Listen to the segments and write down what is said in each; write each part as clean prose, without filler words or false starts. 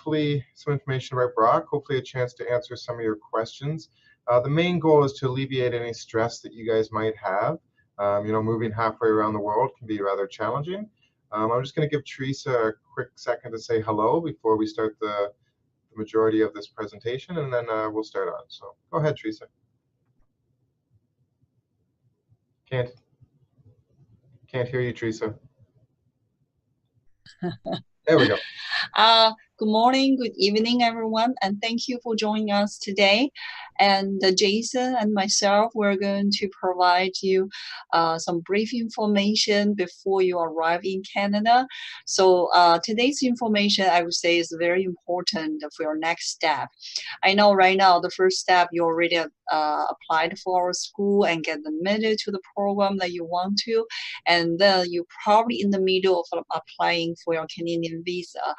hopefully some information about Brock, hopefully a chance to answer some of your questions. The main goal is to alleviate any stress that you guys might have. You know, moving halfway around the world can be rather challenging. I'm just going to give Teresa a quick second to say hello before we start the majority of this presentation, and then we'll start on. So go ahead, Teresa. Can't hear you, Teresa. There we go. Good morning, good evening, everyone, and thank you for joining us today. And Jason and myself, we're going to provide you some brief information before you arrive in Canada. So today's information, I would say, is very important for your next step. I know right now the first step, you already applied for our school and get admitted to the program that you want to, and then you're probably in the middle of applying for your Canadian visa.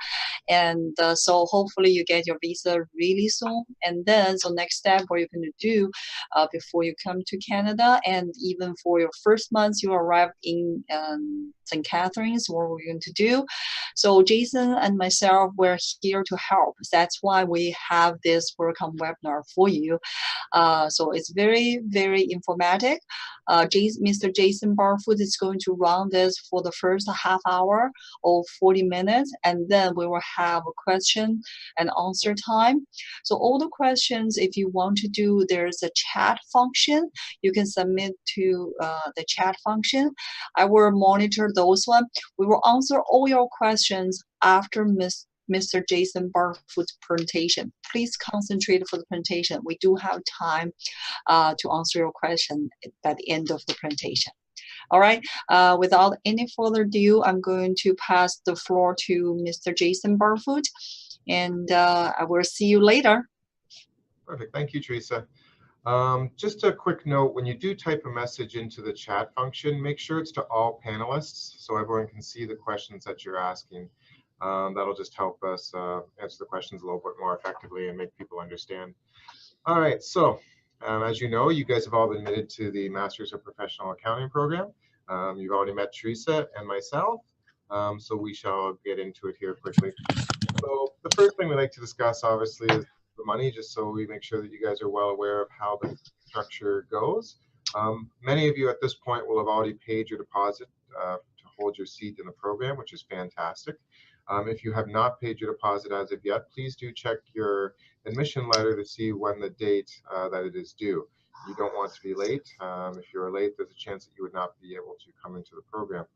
And so hopefully you get your visa really soon. And then so next step, what you're going to do before you come to Canada, and even for your first month you arrive in St. Catharines, what we're going to do. So Jason and myself, we're here to help. That's why we have this Mpacc webinar for you. So it's very, very informative. Mr. Jason Barfoot is going to run this for the first half hour or 40 minutes, and then we will have a question and answer time. So all the questions, if you want to do, there's a chat function. You can submit to the chat function. I will monitor those ones. We will answer all your questions after Mr. Jason Barfoot's presentation. Please concentrate for the presentation. We do have time to answer your question at the end of the presentation. All right, without any further ado, I'm going to pass the floor to Mr. Jason Barfoot, and I will see you later. Perfect, thank you, Teresa. Just a quick note, when you do type a message into the chat function, make sure it's to all panelists so everyone can see the questions that you're asking. That'll just help us answer the questions a little bit more effectively and make people understand. All right, so as you know, you guys have all been admitted to the Masters of Professional Accounting program. You've already met Teresa and myself, so we shall get into it here quickly. So the first thing we like to discuss, obviously, is the money, just so we make sure that you guys are well aware of how the structure goes. Many of you at this point will have already paid your deposit to hold your seat in the program, which is fantastic. If you have not paid your deposit as of yet, please do check your admission letter to see when the date that it is due. You don't want to be late. If you're late, there's a chance that you would not be able to come into the program.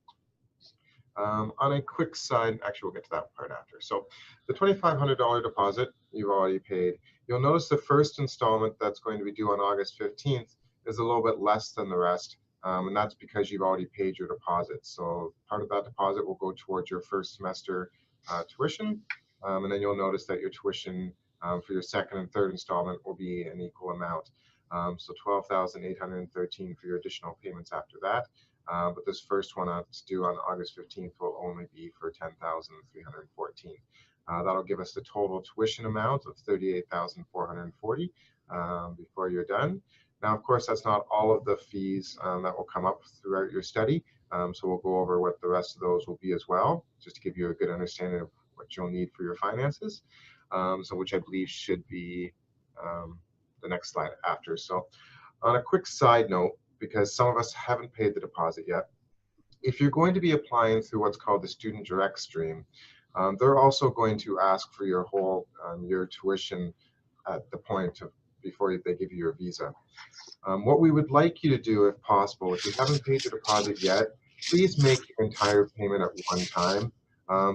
On a quick side, actually we'll get to that part after. So the $2,500 deposit you've already paid. You'll notice the first installment that's going to be due on August 15th is a little bit less than the rest. And that's because you've already paid your deposit. So part of that deposit will go towards your first semester tuition. And then you'll notice that your tuition for your second and third installment will be an equal amount. So $12,813 for your additional payments after that. But this first one that's due on August 15th will only be for $10,314. That'll give us the total tuition amount of $38,440 before you're done. Now, of course, that's not all of the fees that will come up throughout your study. So we'll go over what the rest of those will be as well, just to give you a good understanding of what you'll need for your finances. So which I believe should be the next slide after. So on a quick side note, because some of us haven't paid the deposit yet, if you're going to be applying through what's called the Student Direct Stream, they're also going to ask for your whole year tuition at the point of before they give you your visa. What we would like you to do, if possible, if you haven't paid your deposit yet, please make your entire payment at one time.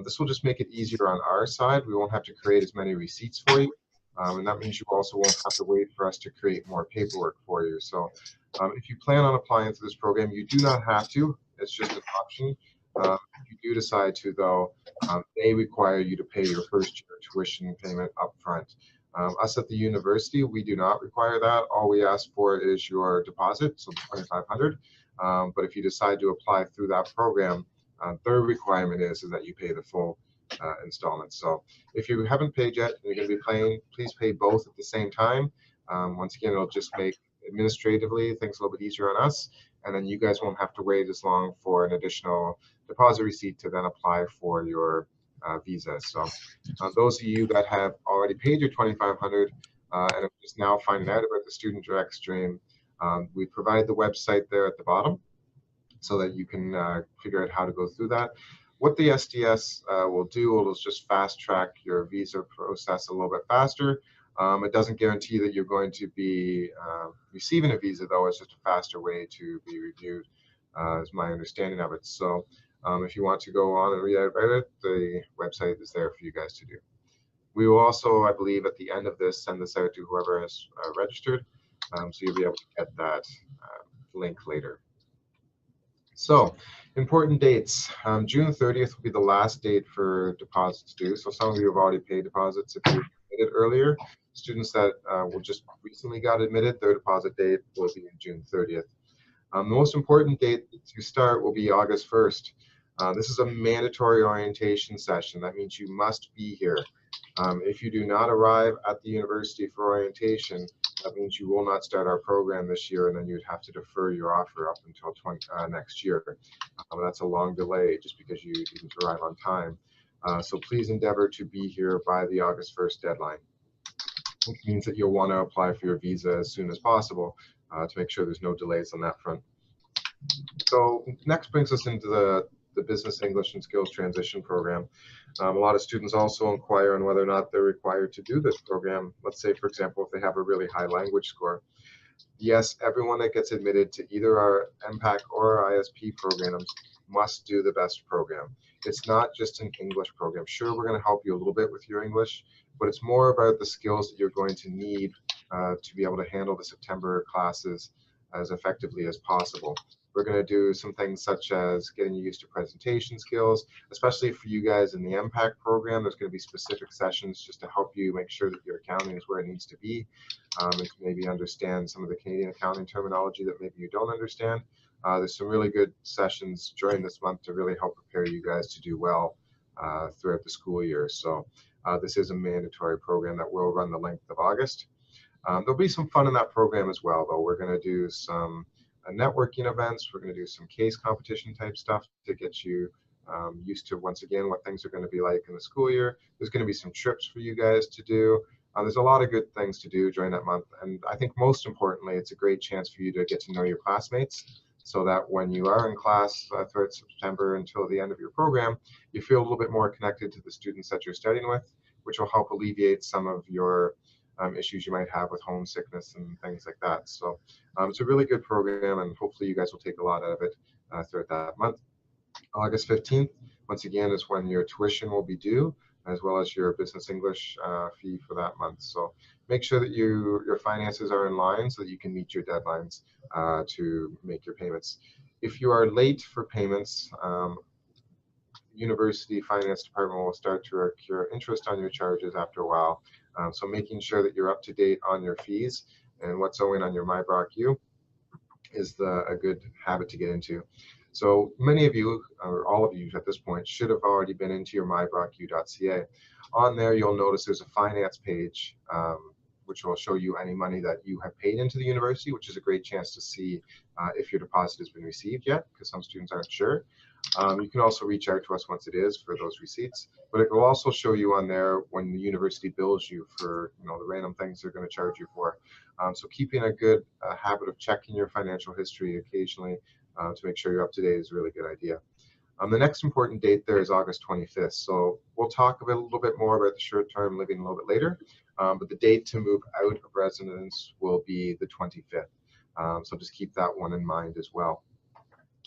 This will just make it easier on our side. We won't have to create as many receipts for you. And that means you also won't have to wait for us to create more paperwork for you. So if you plan on applying to this program, you do not have to. It's just an option. If you do decide to, though, they require you to pay your first year tuition payment up front. Us at the university, we do not require that. All we ask for is your deposit, so $2,500. But if you decide to apply through that program, their requirement is that you pay the full installments. So if you haven't paid yet and you're going to be paying, please pay both at the same time. Once again, it'll just make administratively things a little bit easier on us, and then you guys won't have to wait as long for an additional deposit receipt to then apply for your visas. So those of you that have already paid your $2,500 and are just now finding out about the Student Direct Stream, we provide the website there at the bottom so that you can figure out how to go through that. What the SDS will do is just fast track your visa process a little bit faster. It doesn't guarantee that you're going to be receiving a visa, though. It's just a faster way to be reviewed, is my understanding of it. So if you want to go on and read out about it, the website is there for you guys to do. We will also, I believe, at the end of this, send this out to whoever has registered, so you'll be able to get that link later. So, important dates. June 30th will be the last date for deposits due. So some of you have already paid deposits if you admitted earlier. Students that will just recently got admitted, their deposit date will be in June 30th. The most important date to start will be August 1st. This is a mandatory orientation session. That means you must be here. If you do not arrive at the university for orientation, that means you will not start our program this year, and then you'd have to defer your offer up until next year. That's a long delay just because you didn't arrive on time. So please endeavor to be here by the August 1st deadline, which means that you'll want to apply for your visa as soon as possible to make sure there's no delays on that front. So next brings us into the Business English and Skills Transition Program. A lot of students also inquire on whether or not they're required to do this program. Let's say, for example, if they have a really high language score. Yes, everyone that gets admitted to either our Mpacc or our ISP programs must do the BEST program. It's not just an English program. Sure, we're going to help you a little bit with your English, but it's more about the skills that you're going to need to be able to handle the September classes as effectively as possible. We're going to do some things such as getting you used to presentation skills, especially for you guys in the Mpacc program. There's going to be specific sessions just to help you make sure that your accounting is where it needs to be, and to maybe understand some of the Canadian accounting terminology that maybe you don't understand. There's some really good sessions during this month to really help prepare you guys to do well throughout the school year. So this is a mandatory program that will run the length of August. There'll be some fun in that program as well, though. We're going to do some networking events. We're going to do some case competition type stuff to get you used to, once again, what things are going to be like in the school year. There's going to be some trips for you guys to do. There's a lot of good things to do during that month. And I think most importantly, it's a great chance for you to get to know your classmates so that when you are in class throughout September until the end of your program, you feel a little bit more connected to the students that you're studying with, which will help alleviate some of your issues you might have with homesickness and things like that. So it's a really good program, and hopefully you guys will take a lot out of it throughout that month. August 15th, once again, is when your tuition will be due, as well as your business English fee for that month. So make sure that your finances are in line so that you can meet your deadlines to make your payments. If you are late for payments, University Finance Department will start to accrue interest on your charges after a while. So making sure that you're up to date on your fees and what's owing on your Mpacc is a good habit to get into. So many of you, or all of you at this point, should have already been into your Mpacc.ca. On there, you'll notice there's a finance page, which will show you any money that you have paid into the university, which is a great chance to see if your deposit has been received yet, because some students aren't sure. You can also reach out to us once it is for those receipts, but it will also show you on there when the university bills you for the random things they're going to charge you for. So keeping a good habit of checking your financial history occasionally to make sure you're up to date is a really good idea. The next important date there is August 25th. So we'll talk a little bit more about the short-term living a little bit later, but the date to move out of residence will be the 25th. So just keep that one in mind as well.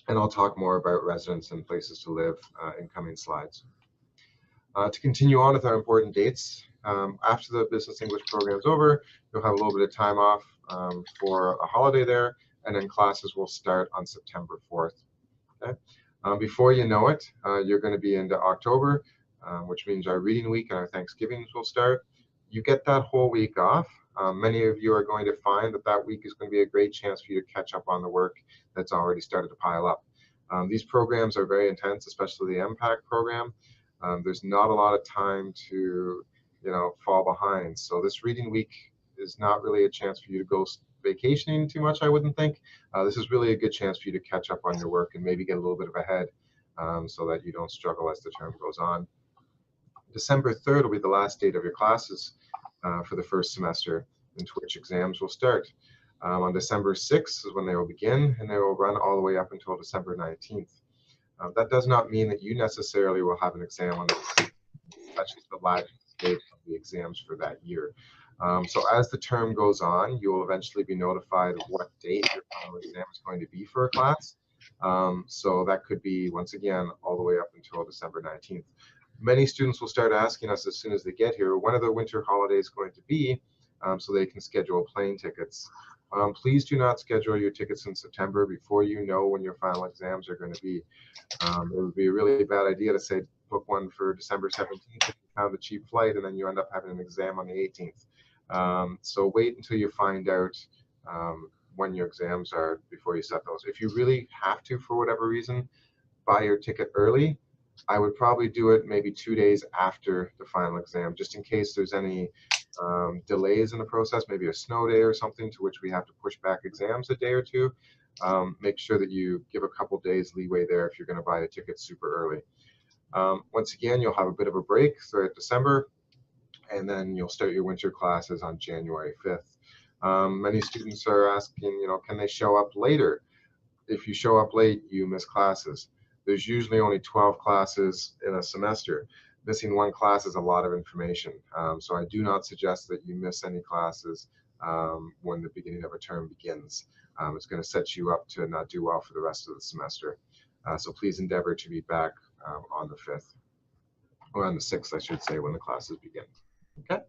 And I'll talk more about residence and places to live in coming slides. To continue on with our important dates, after the Business English program is over, you'll have a little bit of time off for a holiday there, and then classes will start on September 4th. Okay? Before you know it, you're going to be into October, which means our reading week and our Thanksgivings will start. You get that whole week off. Many of you are going to find that week is going to be a great chance for you to catch up on the work that's already started to pile up. These programs are very intense, especially the Mpacc program. There's not a lot of time to, fall behind. So this reading week is not really a chance for you to go vacationing too much, I wouldn't think. This is really a good chance for you to catch up on your work and maybe get a little bit of ahead so that you don't struggle as the term goes on. December 3rd will be the last date of your classes for the first semester, into which exams will start. On December 6th is when they will begin, and they will run all the way up until December 19th. That does not mean that you necessarily will have an exam on this. That's just the last date of the exams for that year. So as the term goes on, you will eventually be notified of what date your final exam is going to be for a class. So that could be, once again, all the way up until December 19th. Many students will start asking us as soon as they get here, when are the winter holidays going to be, so they can schedule plane tickets. Please do not schedule your tickets in September before you know when your final exams are going to be. It would be a really bad idea to say book one for December 17th if you found a cheap flight and then you end up having an exam on the 18th. So wait until you find out when your exams are before you set those. If you really have to, for whatever reason, buy your ticket early, I would probably do it maybe 2 days after the final exam, just in case there's any delays in the process, maybe a snow day or something to which we have to push back exams a day or two. Make sure that you give a couple days leeway there if you're going to buy a ticket super early. Once again, you'll have a bit of a break throughout December, and then you'll start your winter classes on January 5th. Many students are asking, can they show up later? If you show up late, you miss classes. There's usually only 12 classes in a semester. Missing one class is a lot of information. So I do not suggest that you miss any classes when the beginning of a term begins. It's going to set you up to not do well for the rest of the semester. So please endeavor to be back on the 5th, or on the 6th, I should say, when the classes begin. Okay.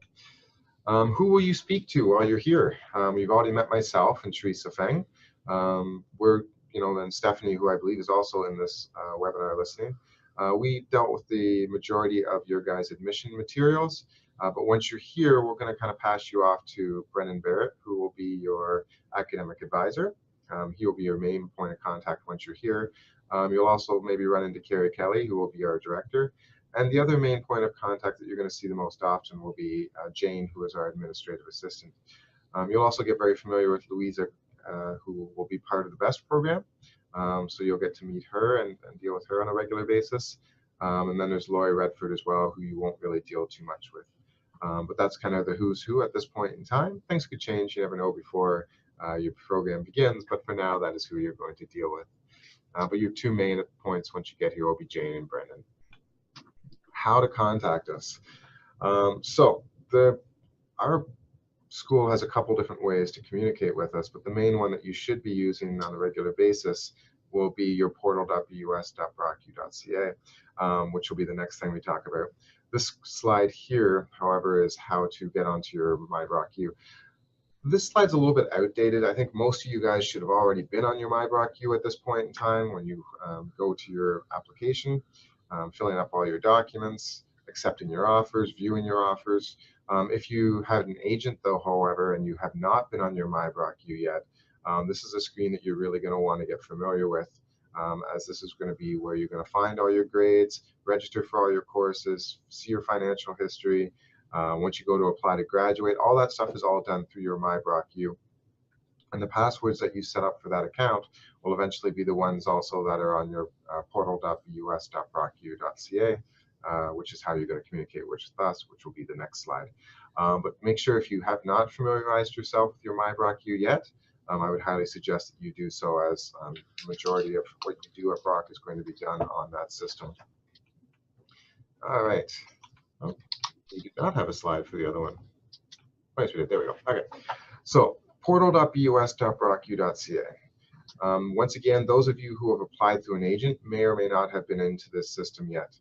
Who will you speak to while you're here? You've already met myself and Teresa Feng. And Stephanie, who I believe is also in this webinar listening. We dealt with the majority of your guys' admission materials, but once you're here, we're going to kind of pass you off to Brennan Barrett, who will be your academic advisor. He will be your main point of contact once you're here. You'll also maybe run into Carrie Kelly, who will be our director. And the other main point of contact that you're going to see the most often will be Jane, who is our administrative assistant. You'll also get very familiar with Louisa, who will be part of the BEST program. So you'll get to meet her and deal with her on a regular basis. And then there's Lori Redford as well, who you won't really deal too much with. But that's kind of the who's who at this point in time. Things could change. You never know before your program begins. But for now, that is who you're going to deal with. But your two main points once you get here will be Jane and Brendan. How to contact us. Our school has a couple different ways to communicate with us, but the main one that you should be using on a regular basis will be your portal.bus.brocu.ca, which will be the next thing we talk about. This slide here, however, is how to get onto your MyBrockU. This slide's a little bit outdated. I think most of you guys should have already been on your MyBrockU at this point in time when you go to your application, filling up all your documents, accepting your offers, viewing your offers. If you have an agent, though, however, and you have not been on your MyBrockU yet, this is a screen that you're really going to want to get familiar with, as this is going to be where you're going to find all your grades, register for all your courses, see your financial history. Once you go to apply to graduate, all that stuff is all done through your MyBrockU. And the passwords that you set up for that account will eventually be the ones also that are on your portal.bus.brocu.ca. Which is how you're going to communicate with us, which will be the next slide. But make sure if you have not familiarized yourself with your MyBrockU yet, I would highly suggest that you do so, as the majority of what you do at Brock is going to be done on that system. All right. Oh, we do not have a slide for the other one. There we go. Okay. So portal.bus.brocu.ca. Once again, those of you who have applied through an agent may or may not have been into this system yet.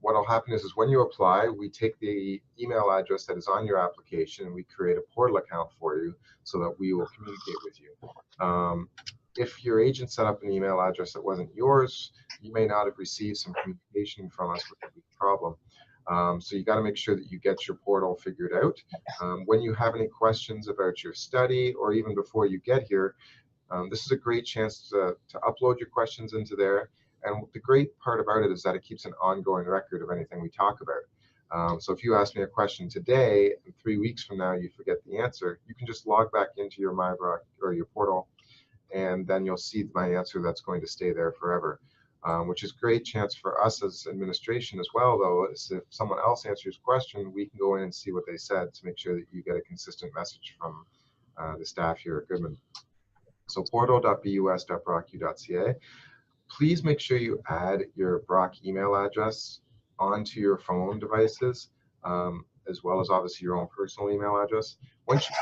What will happen is when you apply, we take the email address that is on your application and we create a portal account for you so that we will communicate with you. If your agent set up an email address that wasn't yours, you may not have received some communication from us, which would be a problem. So you got to make sure that you get your portal figured out. When you have any questions about your study, or even before you get here, this is a great chance to upload your questions into there. And the great part about it is that it keeps an ongoing record of anything we talk about. So if you ask me a question today, and 3 weeks from now you forget the answer, you can just log back into your MyBrock or your portal, and then you'll see my answer that's going to stay there forever. which is a great chance for us as administration as well, though, is if someone else answers your question, we can go in and see what they said to make sure that you get a consistent message from the staff here at Goodman. So portal.bus.brocu.ca. Please make sure you add your Brock email address onto your phone devices, as well as obviously your own personal email address. Once you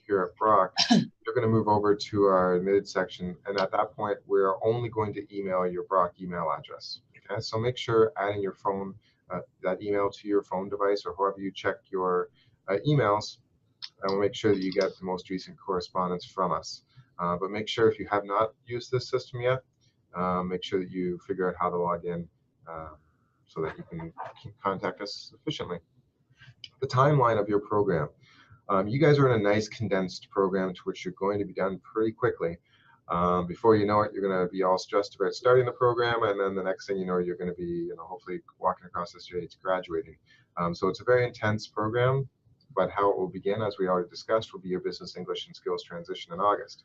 here at Brock, you're going to move over to our admitted section, and at that point, we're only going to email your Brock email address. Okay, so make sure adding your phone, that email to your phone device, or however you check your emails, and we'll make sure that you get the most recent correspondence from us. But make sure if you have not used this system yet, make sure that you figure out how to log in so that you can contact us efficiently. The timeline of your program. You guys are in a nice condensed program to which you're going to be done pretty quickly. Before you know it, you're going to be all stressed about starting the program, and then the next thing you know, you're going to be, hopefully walking across the street graduating. So it's a very intense program, but how it will begin, as we already discussed, will be your business English and skills transition in August.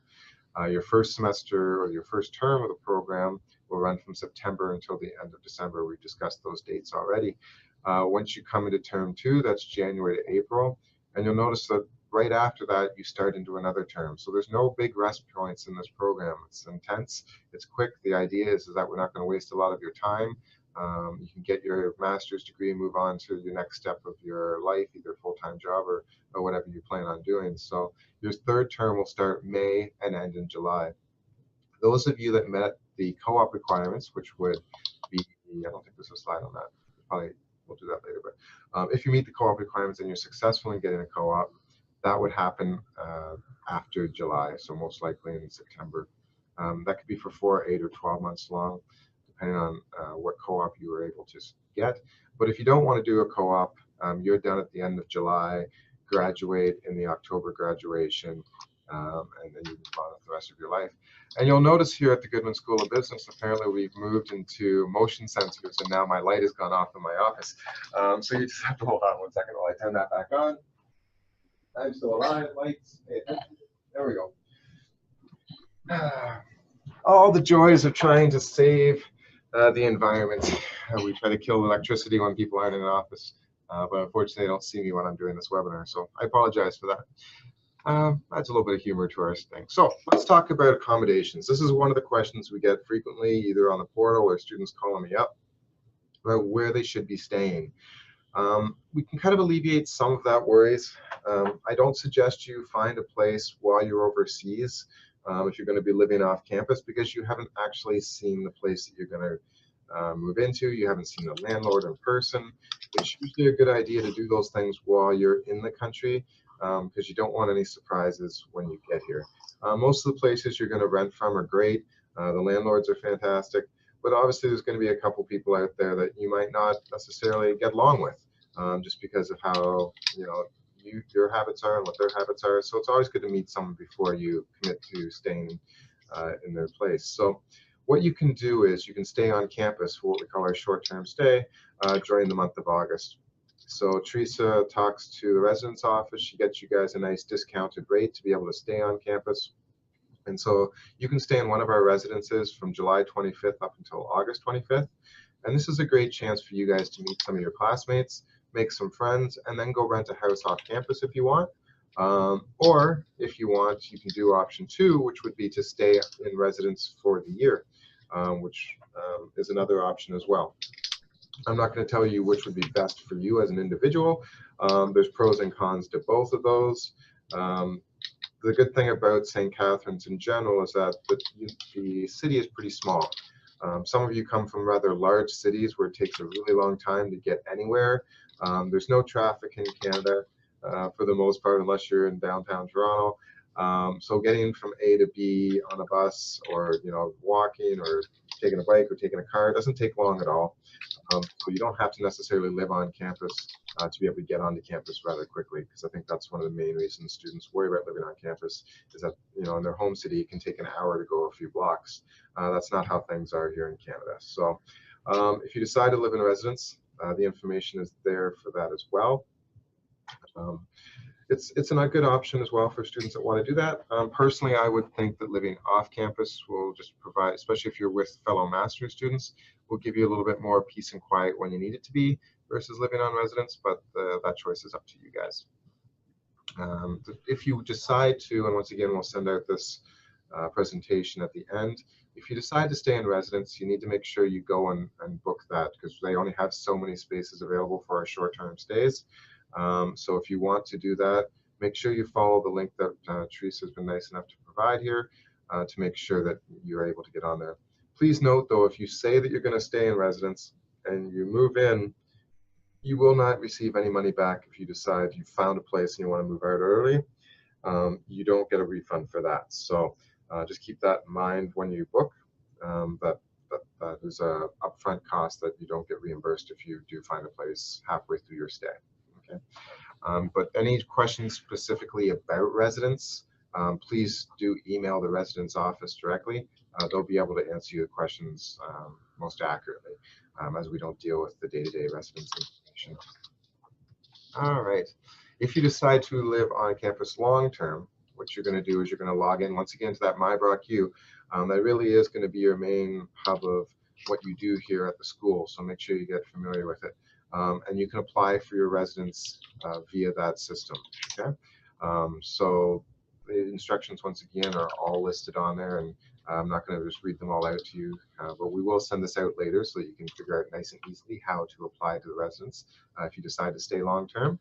Your first semester or your first term of the program will run from September until the end of December. We've discussed those dates already. Once you come into term 2, that's January to April. And you'll notice that right after that, you start into another term. So there's no big rest points in this program. It's intense. It's quick. The idea is that we're not going to waste a lot of your time. You can get your master's degree and move on to your next step of your life, either a full-time job or whatever you plan on doing. So your third term will start May and end in July. Those of you that met the co-op requirements, which would be, I don't think there's a slide on that. Probably we'll do that later. But if you meet the co-op requirements and you're successful in getting a co-op, that would happen after July, so most likely in September. That could be for 4, 8, or 12 months long, depending on what co-op you were able to get. But if you don't want to do a co-op, you're done at the end of July, graduate in the October graduation, and then you move on with the rest of your life. And you'll notice here at the Goodman School of Business, apparently we've moved into motion sensors, and now my light has gone off in my office. So you just have to hold on one second while I turn that back on. I'm still alive, lights, there we go. All the joys of trying to save the environment. We try to kill electricity when people aren't in an office, but unfortunately they don't see me when I'm doing this webinar, so I apologize for that. Adds a little bit of humor to our thing. So let's talk about accommodations. This is one of the questions we get frequently, either on the portal or students calling me up about where they should be staying. We can kind of alleviate some of that worries. I don't suggest you find a place while you're overseas if you're going to be living off campus, because you haven't actually seen the place that you're going to move into. You haven't seen the landlord in person. It's usually a good idea to do those things while you're in the country, because you don't want any surprises when you get here. Most of the places you're going to rent from are great. The landlords are fantastic, but obviously there's going to be a couple people out there that you might not necessarily get along with, just because of how your habits are and what their habits are. So it's always good to meet someone before you commit to staying in their place. So what you can do is you can stay on campus for what we call our short-term stay during the month of August. So Teresa talks to the residence office. She gets you guys a nice discounted rate to be able to stay on campus. And so you can stay in one of our residences from July 25th up until August 25th. And this is a great chance for you guys to meet some of your classmates, make some friends, and then go rent a house off campus if you want. Or if you want, you can do option 2, which would be to stay in residence for the year, which is another option as well. I'm not going to tell you which would be best for you as an individual. There's pros and cons to both of those. The good thing about St. Catharines in general is that the city is pretty small. Some of you come from rather large cities where it takes a really long time to get anywhere. There's no traffic in Canada for the most part, unless you're in downtown Toronto. So getting from A to B on a bus, or walking, or taking a bike, or taking a car doesn't take long at all. So you don't have to necessarily live on campus to be able to get onto campus rather quickly, because I think that's one of the main reasons students worry about living on campus, is that in their home city it can take an hour to go a few blocks. That's not how things are here in Canada. So if you decide to live in a residence, the information is there for that as well. it's a good option as well for students that want to do that. Personally, I would think that living off campus will just provide, especially if you're with fellow master's students, will give you a little bit more peace and quiet when you need it to be versus living on residence, but that choice is up to you guys. If you decide to, and once again, we'll send out this presentation at the end. If you decide to stay in residence, you need to make sure you go and book that, because they only have so many spaces available for our short-term stays. So if you want to do that, make sure you follow the link that Teresa has been nice enough to provide here to make sure that you're able to get on there. Please note, though, if you say that you're going to stay in residence and you move in, you will not receive any money back if you decide you found a place and you want to move out early. You don't get a refund for that. So just keep that in mind when you book. That is a upfront cost that you don't get reimbursed if you do find a place halfway through your stay. Okay. But any questions specifically about residence, please do email the residence office directly. They'll be able to answer your questions most accurately, as we don't deal with the day-to-day residence information. All right. If you decide to live on campus long-term, what you're going to do is you're going to log in once again to that Mpacc. That really is going to be your main hub of what you do here at the school. So make sure you get familiar with it. And you can apply for your residence via that system. Okay. So the instructions once again are all listed on there, and I'm not going to just read them all out to you, but we will send this out later so that you can figure out nice and easily how to apply to the residence if you decide to stay long term.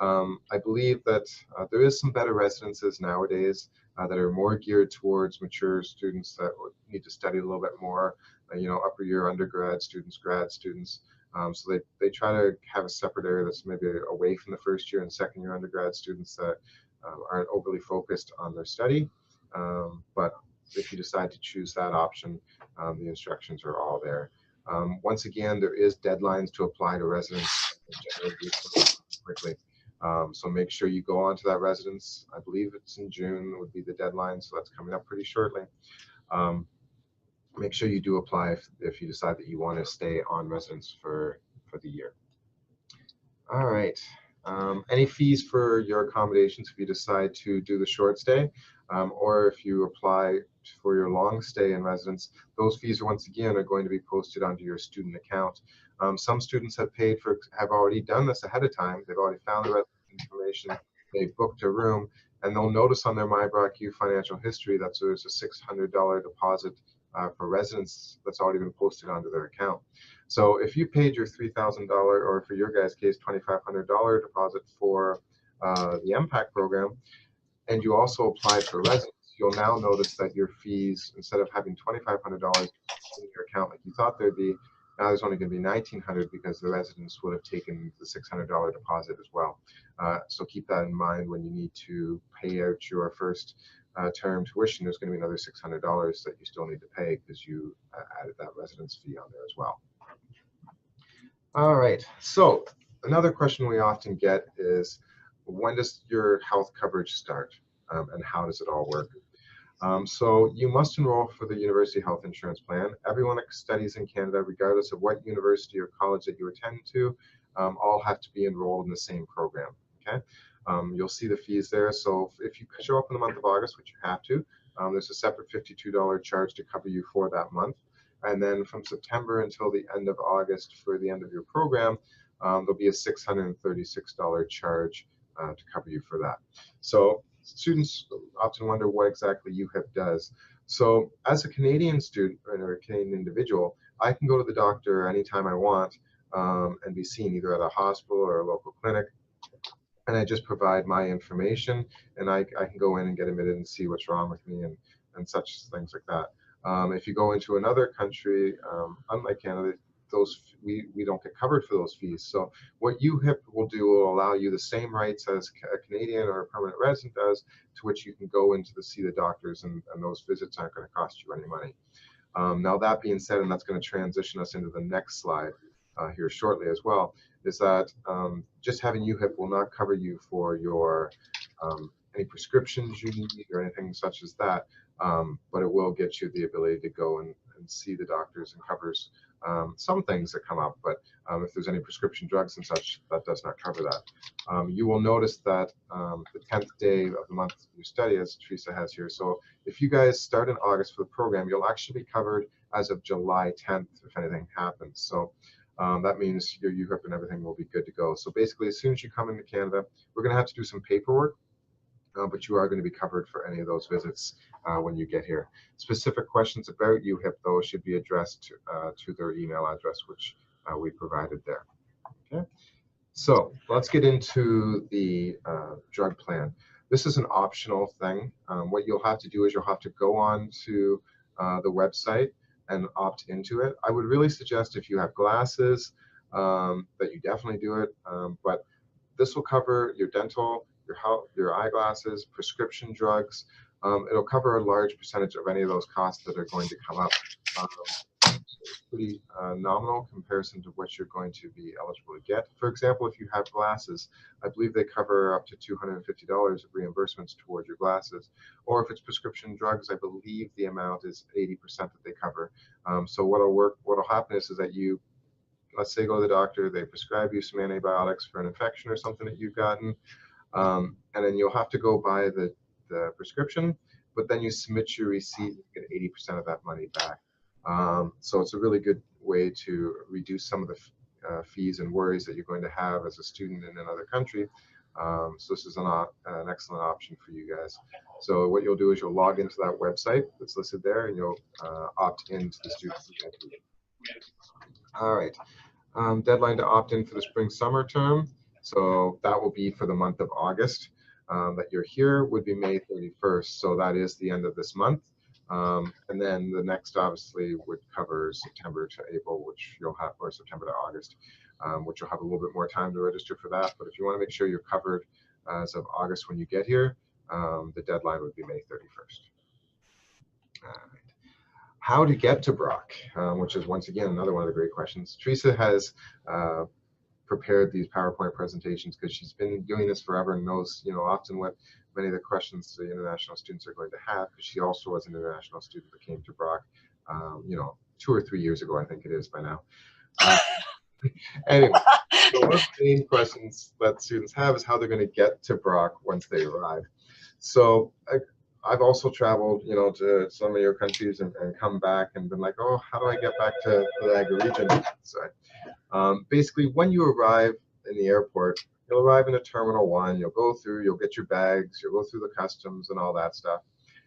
I believe that there is some better residences nowadays that are more geared towards mature students that need to study a little bit more, upper year undergrad students, grad students. So they try to have a separate area that's maybe away from the first year and second year undergrad students that aren't overly focused on their study. But if you decide to choose that option, the instructions are all there. Once again, there is deadlines to apply to residence quickly. So make sure you go onto that residence. I believe it's in June would be the deadline, so that's coming up pretty shortly. Make sure you do apply if you decide that you want to stay on residence for the year. All right. Any fees for your accommodations if you decide to do the short stay, or if you apply for your long stay in residence, those fees once again are going to be posted onto your student account. Some students have already done this ahead of time. They've already found the residence information, they've booked a room, and they'll notice on their Mpacc financial history that there's a $600 deposit for residence that's already been posted onto their account. So if you paid your $3,000, or for your guys' case, $2,500 deposit for the Mpacc program, and you also applied for residence, you'll now notice that your fees, instead of having $2,500 in your account like you thought there'd be, now there's only going to be $1,900 because the residence would have taken the $600 deposit as well. So keep that in mind when you need to pay out your first term tuition. There's going to be another $600 that you still need to pay because you added that residence fee on there as well. All right, so another question we often get is, when does your health coverage start, and how does it all work? So you must enroll for the University Health Insurance Plan. Everyone that studies in Canada, regardless of what university or college that you attend to, all have to be enrolled in the same program. Okay, you'll see the fees there. So if you show up in the month of August, which you have to, there's a separate $52 charge to cover you for that month. And then from September until the end of August for the end of your program, there'll be a $636 charge to cover you for that. So students often wonder what exactly UHIP does. So as a Canadian student or a Canadian individual, I can go to the doctor anytime I want and be seen either at a hospital or a local clinic. And I just provide my information, and I can go in and get admitted and see what's wrong with me and such things like that. If you go into another country, unlike Canada, we don't get covered for those fees. So what UHIP will do will allow you the same rights as a Canadian or a permanent resident does, to which you can go into see the doctors, and those visits aren't going to cost you any money. Now that being said, and that's going to transition us into the next slide here shortly as well, is that just having UHIP will not cover you for your any prescriptions you need or anything such as that, but it will get you the ability to go and see the doctors, and covers some things that come up, but if there's any prescription drugs and such, that does not cover that. You will notice that the 10th day of the month you study, as Teresa has here. So if you guys start in August for the program, you'll actually be covered as of July 10th if anything happens. So that means your UHIP and everything will be good to go. So basically, as soon as you come into Canada, we're going to have to do some paperwork, but you are going to be covered for any of those visits when you get here. Specific questions about UHIP, though, should be addressed to their email address, which we provided there. Okay, so let's get into the drug plan. This is an optional thing. What you'll have to do is you'll have to go on to the website and opt into it. I would really suggest if you have glasses that you definitely do it, but this will cover your dental, your eyeglasses, prescription drugs. It'll cover a large percentage of any of those costs that are going to come up. Pretty nominal comparison to what you're going to be eligible to get. For example, if you have glasses, I believe they cover up to $250 of reimbursements towards your glasses. Or if it's prescription drugs, I believe the amount is 80% that they cover. So what'll happen is that you, let's say, go to the doctor, they prescribe you some antibiotics for an infection or something that you've gotten, and then you'll have to go buy the prescription, but then you submit your receipt and get 80% of that money back. So it's a really good way to reduce some of the fees and worries that you're going to have as a student in another country. So this is an excellent option for you guys. So what you'll do is you'll log into that website that's listed there, and you'll opt into the student. All right. Deadline to opt in for the spring-summer term. So that will be for the month of August. That you're here would be May 31st. So that is the end of this month. And then the next obviously would cover September to April, which you'll have, or September to August, which you'll have a little bit more time to register for that. But if you want to make sure you're covered as of August when you get here, the deadline would be May 31st. All right. How to get to Brock, which is once again another one of the great questions. Teresa has prepared these PowerPoint presentations because she's been doing this forever and knows, often what many of the questions the international students are going to have, because she also was an international student that came to Brock, 2 or 3 years ago, I think it is by now. Anyway, so one of the main questions that students have is how they're going to get to Brock once they arrive. So I've also traveled, to some of your countries and come back and been like, oh, how do I get back to the Niagara region? So basically, when you arrive in the airport, you'll arrive in a Terminal 1, you'll get your bags, you'll go through the customs and all that stuff.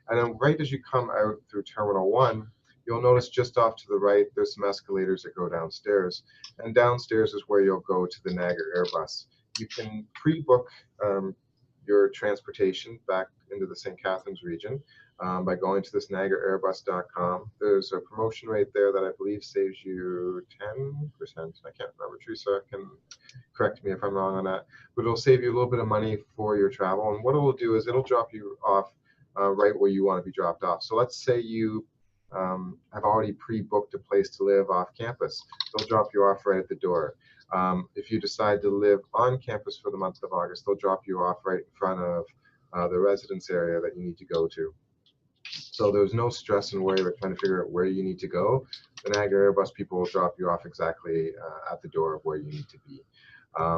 And then right as you come out through Terminal 1, you'll notice just off to the right, there's some escalators that go downstairs. And downstairs is where you'll go to the Niagara Airbus. You can pre-book your transportation back into the St. Catharines region by going to this NiagaraAirbus.com. There's a promotion rate there that I believe saves you 10%. I can't remember. Teresa can correct me if I'm wrong on that. But it'll save you a little bit of money for your travel. And what it'll do is it'll drop you off right where you want to be dropped off. So let's say you have already pre-booked a place to live off campus. They'll drop you off right at the door. If you decide to live on campus for the month of August, they'll drop you off right in front of the residence area that you need to go to. So there's no stress and worry about trying to figure out where you need to go. The Niagara Airbus people will drop you off exactly at the door of where you need to be.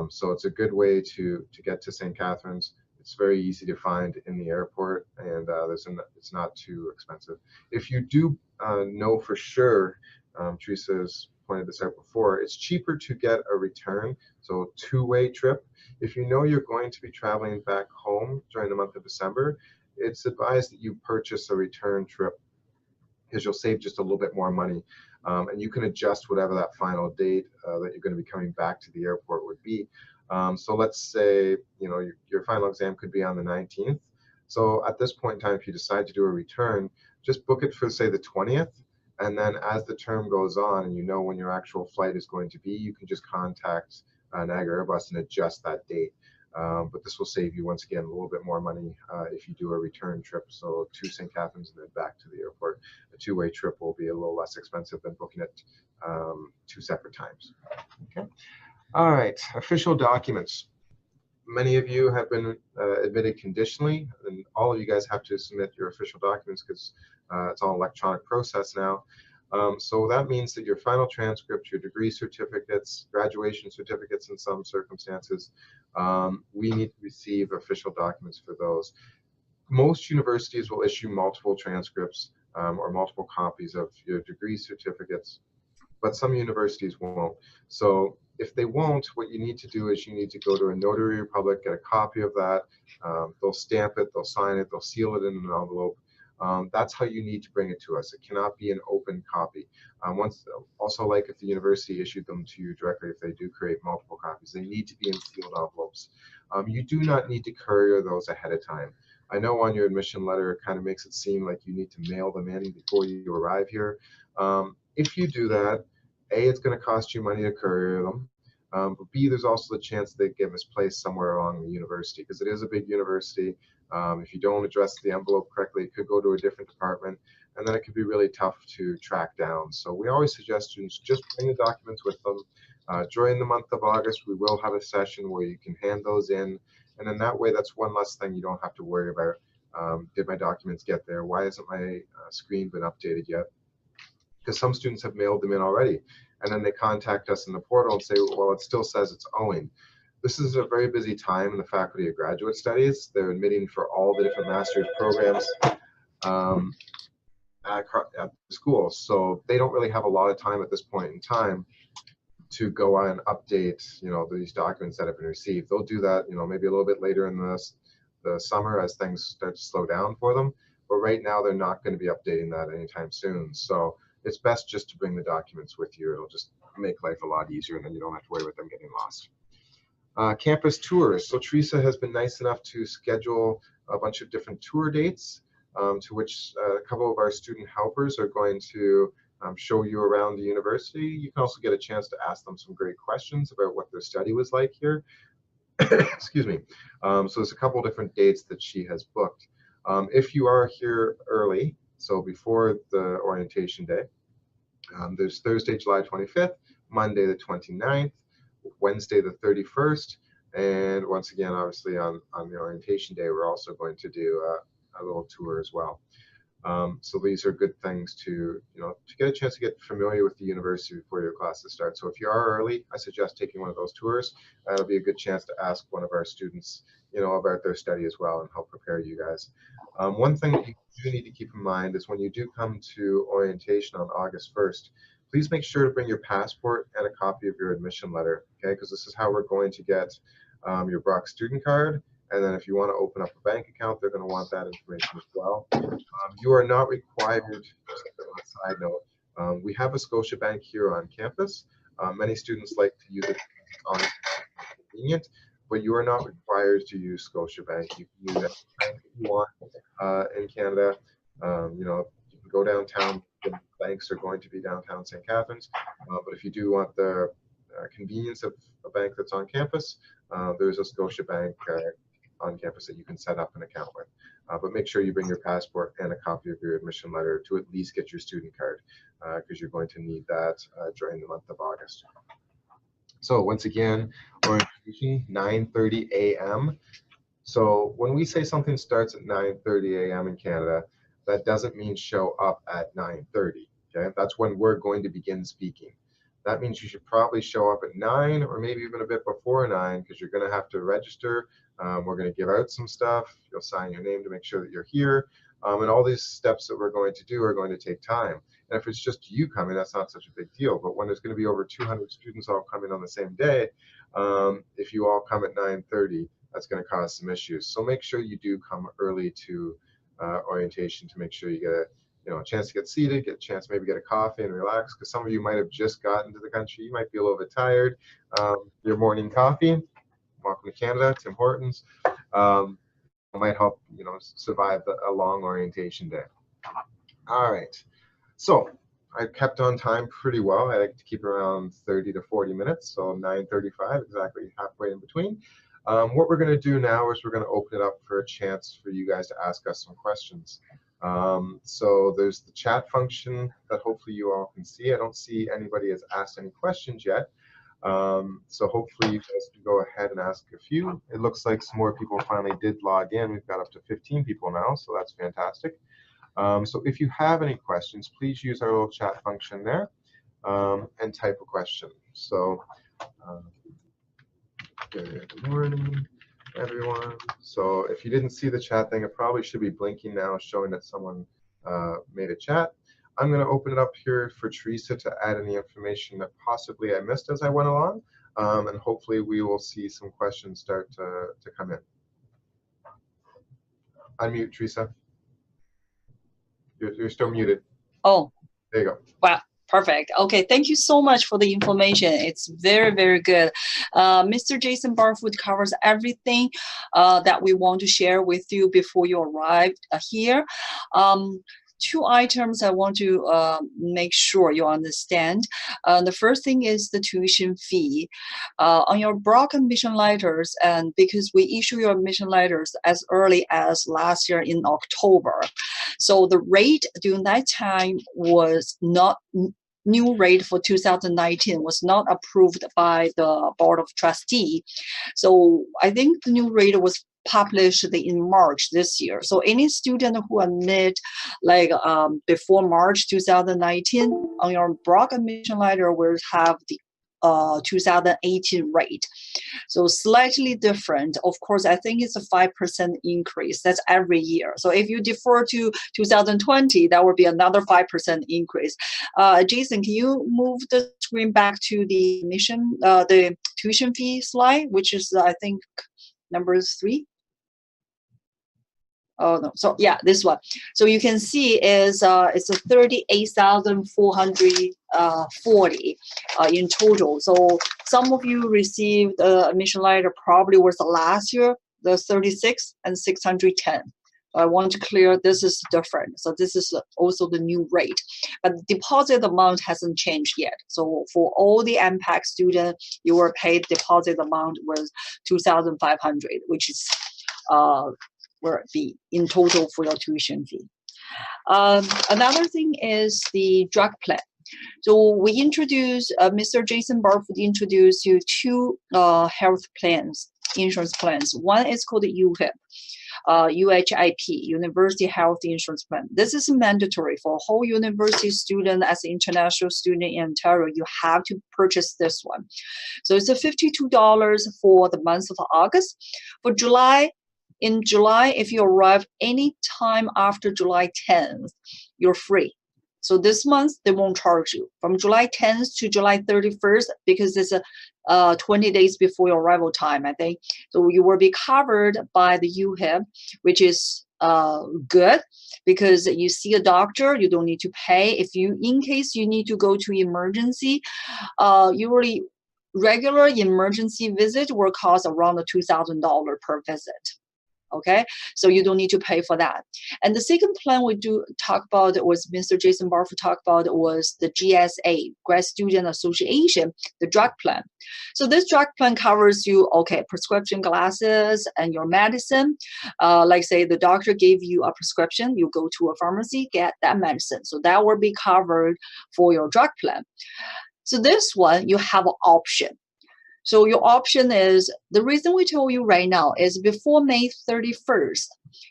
So it's a good way to get to St. Catharines. It's very easy to find in the airport, and it's not too expensive. If you do know for sure, Teresa's pointed this out before, it's cheaper to get a return, so two-way trip. If you know you're going to be traveling back home during the month of December, it's advised that you purchase a return trip because you'll save just a little bit more money. And you can adjust whatever that final date that you're going to be coming back to the airport would be. So let's say, your final exam could be on the 19th. So at this point in time, if you decide to do a return, just book it for, say, the 20th. And then as the term goes on and you know when your actual flight is going to be, you can just contact Niagara Airbus and adjust that date. But this will save you, once again, a little bit more money if you do a return trip. So to St. Catharines and then back to the airport. A two-way trip will be a little less expensive than booking it 2 separate times. Okay. All right. Official documents. Many of you have been admitted conditionally, and all of you guys have to submit your official documents because it's all electronic process now. So that means that your final transcript, your degree certificates, graduation certificates in some circumstances, we need to receive official documents for those. Most universities will issue multiple transcripts or multiple copies of your degree certificates, but some universities won't. So if they won't, what you need to do is you need to go to a notary public, get a copy of that. They'll stamp it, they'll sign it, they'll seal it in an envelope. That's how you need to bring it to us. It cannot be an open copy. Also, like if the university issued them to you directly, if they do create multiple copies, they need to be in sealed envelopes. You do not need to courier those ahead of time. I know on your admission letter, it kind of makes it seem like you need to mail them in before you arrive here. If you do that, A, it's going to cost you money to courier them. But B, there's also the chance they get misplaced somewhere along the university because it is a big university. If you don't address the envelope correctly, it could go to a different department, and then it could be really tough to track down. So we always suggest students just bring the documents with them. During the month of August, we will have a session where you can hand those in, and then that way, that's one less thing you don't have to worry about. Did my documents get there? Why hasn't my screen been updated yet? Because some students have mailed them in already, and then they contact us in the portal and say, well, it still says it's owing. This is a very busy time in the Faculty of Graduate Studies. They're admitting for all the different master's programs at the school, so they don't really have a lot of time at this point in time to go on and update, these documents that have been received. They'll do that, maybe a little bit later in the summer as things start to slow down for them. But right now, they're not going to be updating that anytime soon. So it's best just to bring the documents with you. It'll just make life a lot easier, and then you don't have to worry about them getting lost. Campus tours. So Teresa has been nice enough to schedule a bunch of different tour dates to which a couple of our student helpers are going to show you around the university. You can also get a chance to ask them some great questions about what their study was like here. Excuse me. So there's a couple different dates that she has booked. If you are here early, so before the orientation day, there's Thursday, July 25th, Monday the 29th, Wednesday the 31st, and once again, obviously on the orientation day, we're also going to do a little tour as well. So these are good things to get a chance to get familiar with the university before your classes start. So if you are early, I suggest taking one of those tours. That'll be a good chance to ask one of our students, about their study as well and help prepare you guys. One thing that you do need to keep in mind is when you do come to orientation on August 1st, please make sure to bring your passport and a copy of your admission letter, okay? Because this is how we're going to get your Brock student card. And then if you want to open up a bank account, they're going to want that information as well. You are not required, just on a side note, we have a Scotiabank here on campus. Many students like to use it on convenient, but you are not required to use Scotiabank. You can use any bank that you want in Canada. You can go downtown. The banks are going to be downtown St. Catharines. But if you do want the convenience of a bank that's on campus, there's a Scotiabank on campus that you can set up an account with. But make sure you bring your passport and a copy of your admission letter to at least get your student card, because you're going to need that during the month of August. So once again, orientation, 9:30 a.m. So when we say something starts at 9:30 a.m. in Canada, that doesn't mean show up at 9:30. Okay, that's when we're going to begin speaking. That means you should probably show up at 9 or maybe even a bit before 9 because you're going to have to register. We're going to give out some stuff. You'll sign your name to make sure that you're here. And all these steps that we're going to do are going to take time. And if it's just you coming, that's not such a big deal. But when there's going to be over 200 students all coming on the same day, if you all come at 9:30, that's going to cause some issues. So make sure you do come early to orientation to make sure you get a chance to get seated, get a chance to maybe get a coffee and relax, because some of you might have just gotten to the country. You might be a little bit tired. Your morning coffee, welcome to Canada, Tim Hortons, might help survive a long orientation day. All right, so I kept on time pretty well. I like to keep around 30 to 40 minutes, so 9:35, exactly halfway in between. What we're going to do now is we're going to open it up for a chance for you guys to ask us some questions. So there's the chat function that hopefully you all can see. I don't see anybody has asked any questions yet. So hopefully you guys can go ahead and ask a few. It looks like some more people finally did log in. We've got up to 15 people now, so that's fantastic. So if you have any questions, please use our little chat function there and type a question. So good morning, everyone. So if you didn't see the chat thing, it probably should be blinking now, showing that someone made a chat. I'm going to open it up here for Teresa to add any information that possibly I missed as I went along, and hopefully we will see some questions start to come in. Unmute, Teresa. You're still muted. Oh. There you go. Wow. Perfect. Okay, thank you so much for the information. It's very, very good. Mr. Jason Barfoot covers everything that we want to share with you before you arrive here. Two items I want to make sure you understand. The first thing is the tuition fee. On your Brock admission letters, and because we issue your admission letters as early as last year in October, so the rate during that time was not new rate for 2019 was not approved by the Board of Trustees. So I think the new rate was published in March this year. So any student who admit like before March 2019 on your Brock admission letter will have the 2018 rate. So slightly different. Of course, I think it's a 5% increase. That's every year. So if you defer to 2020, that would be another 5% increase. Jason, can you move the screen back to the admission, the tuition fee slide, which is I think number 3. Oh no, so yeah, this one. So you can see is it's a 38,440 in total. So some of you received admission letter probably was the last year, the 36 and 610. I want to clear this is different. So this is also the new rate, but the deposit amount hasn't changed yet. So for all the Mpacc students, you were paid deposit amount was 2,500, which is will be in total for your tuition fee. Another thing is the drug plan. So we introduced, Mr. Jason Barfoot introduced you 2 health plans, insurance plans. One is called UHIP, UHIP, University Health Insurance Plan. This is mandatory for a whole university student as an international student in Ontario. You have to purchase this one. So it's a $52 for the month of August. For July, in July, if you arrive any time after July 10th, you're free. So this month, they won't charge you. From July 10th to July 31st, because it's 20 days before your arrival time, I think. So you will be covered by the UHIP, which is good because you see a doctor, you don't need to pay. If you, in case you need to go to emergency, usually regular emergency visit will cost around $2,000 per visit. Okay, so you don't need to pay for that. And the second plan we do talk about was Mr. Jason Barfoot talked about was the GSA, Grad Student Association, the drug plan. So this drug plan covers you, okay, prescription glasses and your medicine. Like say the doctor gave you a prescription, you go to a pharmacy, get that medicine. So that will be covered for your drug plan. So this one, you have an option. So your option is, the reason we told you right now is before May 31st,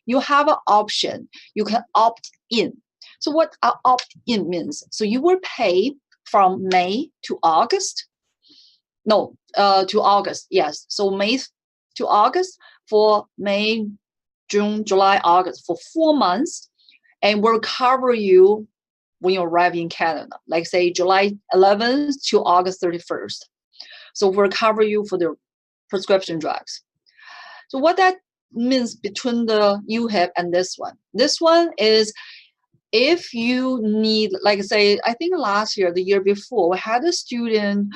you have an option. You can opt in. So what opt-in means? So you will pay from May to August. No, to August, yes. So May to August for May, June, July, August for 4 months. And we'll cover you when you arrive in Canada. Like say July 11th to August 31st. So we'll cover you for the prescription drugs. So what that means between the UHIP and this one is if you need, like say, I think last year, the year before, we had a student,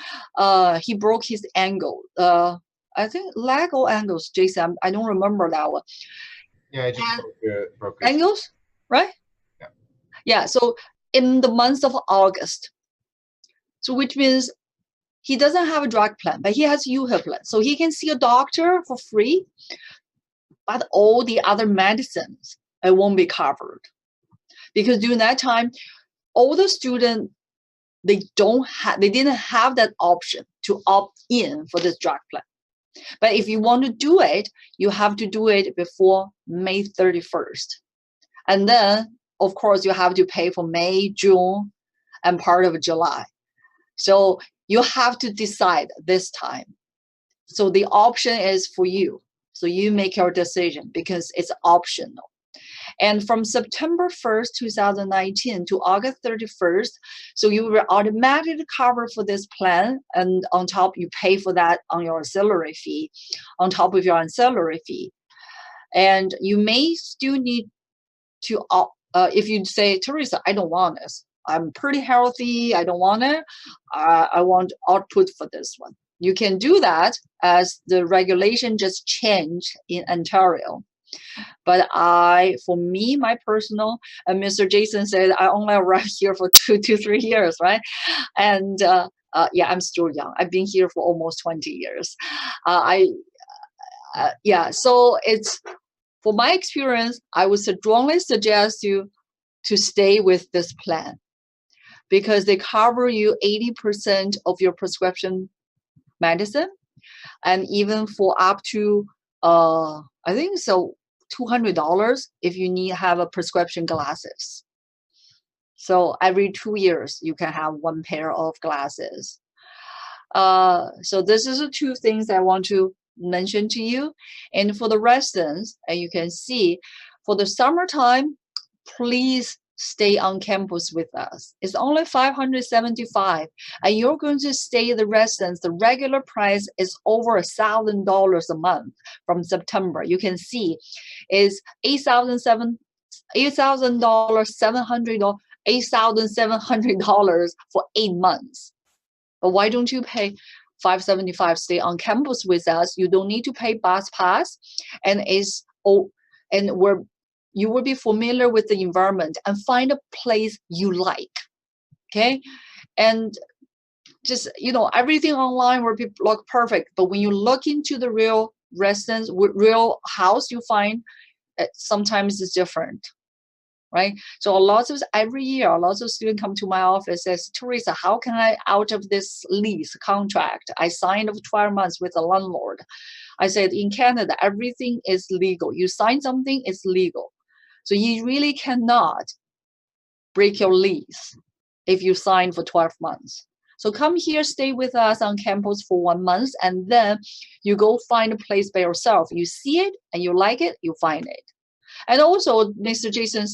he broke his ankle. I think leg or ankles, Jason, I don't remember that one. Yeah, I just broke it. Ankles, right? Yeah. Yeah, so in the month of August, so which means he doesn't have a drug plan, but he has UHIP plan. So he can see a doctor for free, but all the other medicines, it won't be covered. Because during that time, all the students, they didn't have that option to opt in for this drug plan. But if you want to do it, you have to do it before May 31st. And then of course, you have to pay for May, June, and part of July. So you have to decide this time. So the option is for you. So you make your decision because it's optional. And from September 1st, 2019 to August 31st, so you will automatically cover for this plan. And on top, you pay for that on your ancillary fee, on top of your ancillary fee. And you may still need to, if you say, Teresa, I don't want this. I'm pretty healthy. I don't want it. I want output for this one. You can do that as the regulation just changed in Ontario. But for me, my personal, and Mr. Jason said, I only arrived here for 2 to 3 years, right? And yeah, I'm still young. I've been here for almost 20 years. Yeah, so it's, for my experience, I would strongly suggest you to stay with this plan because they cover you 80% of your prescription medicine, and even for up to I think so $200 if you have a prescription glasses. So every 2 years you can have one pair of glasses. So this is the two things I want to mention to you. And for the residents, and you can see for the summertime, please stay on campus with us. It's only $575, and you're going to stay the residence. The regular price is over $1,000 a month from September. You can see is $8,700 for 8 months. But why don't you pay $575? Stay on campus with us. You don't need to pay bus pass, and you will be familiar with the environment and find a place you like, okay? And just, everything online will look perfect. But when you look into the real residence, real house, you find sometimes it's different, right? So every year, a lot of students come to my office and says, Teresa, how can I out of this lease contract? I signed for 12 months with a landlord. I said, in Canada, everything is legal. You sign something, it's legal. So you really cannot break your lease if you sign for 12 months. So come here, stay with us on campus for 1 month, and then you go find a place by yourself. You see it and you like it, you find it. And also, Mr. Jason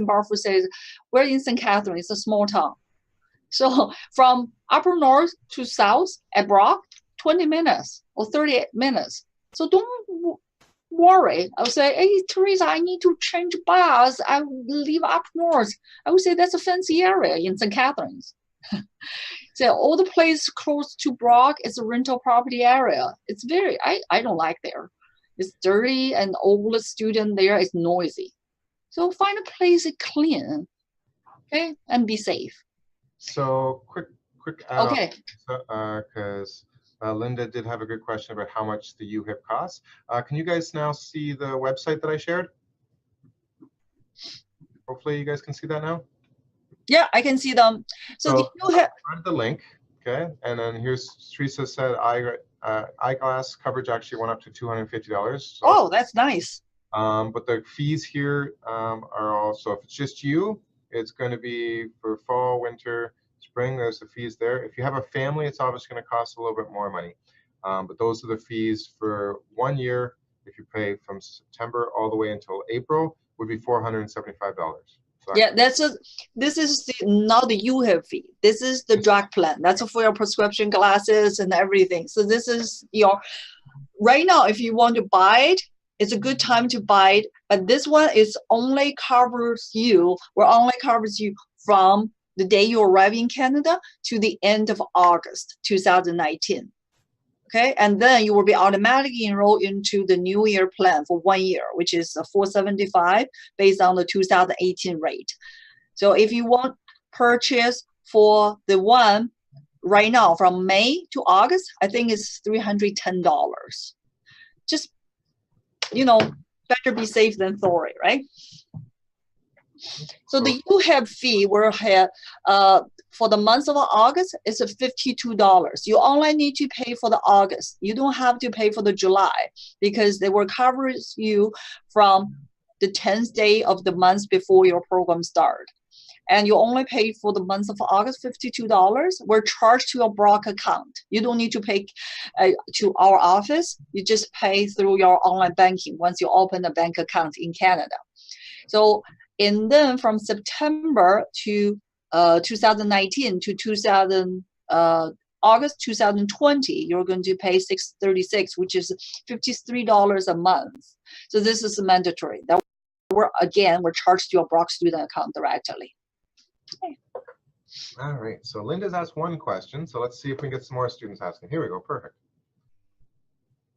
Barfoot says, we're in St. Catherine, it's a small town. So from upper north to south at Brock, 20 minutes or 30 minutes. So don't worry. I would say, hey, Teresa, I need to change bus. I live up north. I would say that's a fancy area in St. Catharines. So all the place close to Brock is a rental property area. It's I don't like there. It's dirty, and all the student there is noisy. So find a place clean, okay, and be safe. So quick add-on, okay, because Linda did have a good question about how much the UHIP costs. Can you guys now see the website that I shared? Hopefully you guys can see that now. Yeah, I can see them. So the link, okay, and then here's Teresa said eyeglass coverage actually went up to $250. So, oh, that's nice. But the fees here are also, if it's just you, it's going to be for fall, winter, spring. There's the fees there. If you have a family, it's obviously going to cost a little bit more money. But those are the fees for 1 year. If you pay from September all the way until April, would be $475. So yeah, this is not the UHIP fee. This is the drug plan. That's for your prescription glasses and everything. So this is right now, if you want to buy it, it's a good time to buy it. But this one only covers you from the day you arrive in Canada to the end of August 2019. Okay, and then you will be automatically enrolled into the new year plan for 1 year, which is $475 based on the 2018 rate. So if you want purchase for the one right now from May to August, I think it's $310. Just, better be safe than sorry, right? So the UHIP fee will have for the month of August, it's $52. You only need to pay for the August. You don't have to pay for the July because they will cover you from the 10th day of the month before your program start. And you only paid for the month of August $52, were charged to your Mpacc account. You don't need to pay to our office. You just pay through your online banking once you open a bank account in Canada. So, and then from September to 2019 to August 2020, you're going to pay $636, which is $53 a month. So this is mandatory. That we're charged to your Mpacc student account directly. Okay. All right, so Linda's asked one question, so let's see if we can get some more students asking. Here we go, perfect.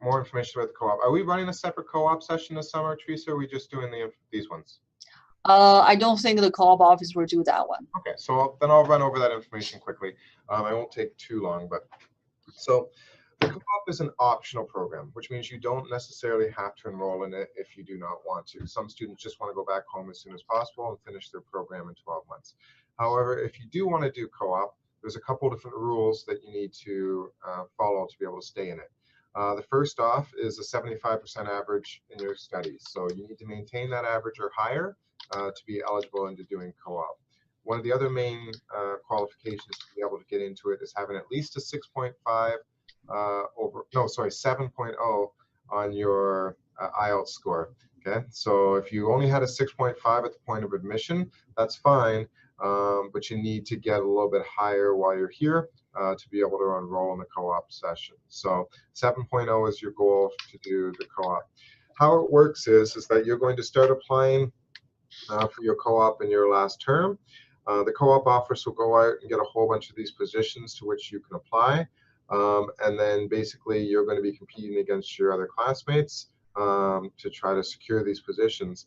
More information about the co-op. Are we running a separate co-op session this summer, Teresa, or are we just doing these ones? I don't think the co-op office will do that one. Okay, so then I'll run over that information quickly. I won't take too long, but so the co-op is an optional program, which means you don't necessarily have to enroll in it if you do not want to. Some students just want to go back home as soon as possible and finish their program in 12 months. However, if you do want to do co-op, there's a couple different rules that you need to follow to be able to stay in it. The first off is a 75% average in your studies. So you need to maintain that average or higher to be eligible into doing co-op. One of the other main qualifications to be able to get into it is having at least a 7.0 on your IELTS score. Okay, so if you only had a 6.5 at the point of admission, that's fine, but you need to get a little bit higher while you're here to be able to enroll in the co-op session. So 7.0 is your goal to do the co-op. How it works is that you're going to start applying for your co-op in your last term. The co-op office will go out and get a whole bunch of these positions to which you can apply. And then basically you're going to be competing against your other classmates to try to secure these positions.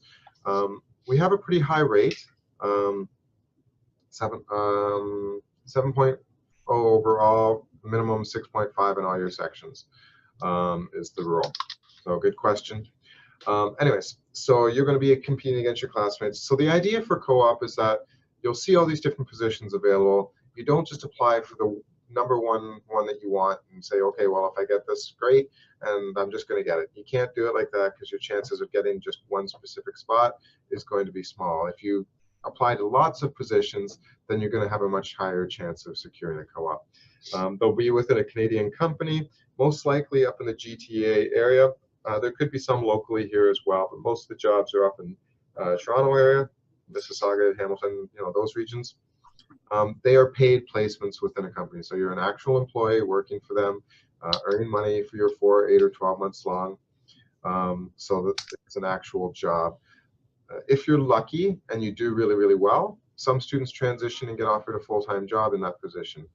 We have a pretty high rate, 7.0 overall, minimum 6.5 in all your sections is the rule. So good question. Anyways, so you're going to be competing against your classmates. So the idea for co-op is that you'll see all these different positions available. You don't just apply for the number one that you want and say, okay, well, if I get this, great, and I'm just going to get it. You can't do it like that because your chances of getting just one specific spot is going to be small. If you apply to lots of positions, then you're going to have a much higher chance of securing a co-op. They'll be within a Canadian company, most likely up in the GTA area. There could be some locally here as well, but most of the jobs are up in Toronto area, Mississauga, Hamilton, those regions. They are paid placements within a company. So you're an actual employee working for them, earning money for your 4, 8, or 12 months long. So that it's an actual job. If you're lucky and you do really, really well, some students transition and get offered a full-time job in that position,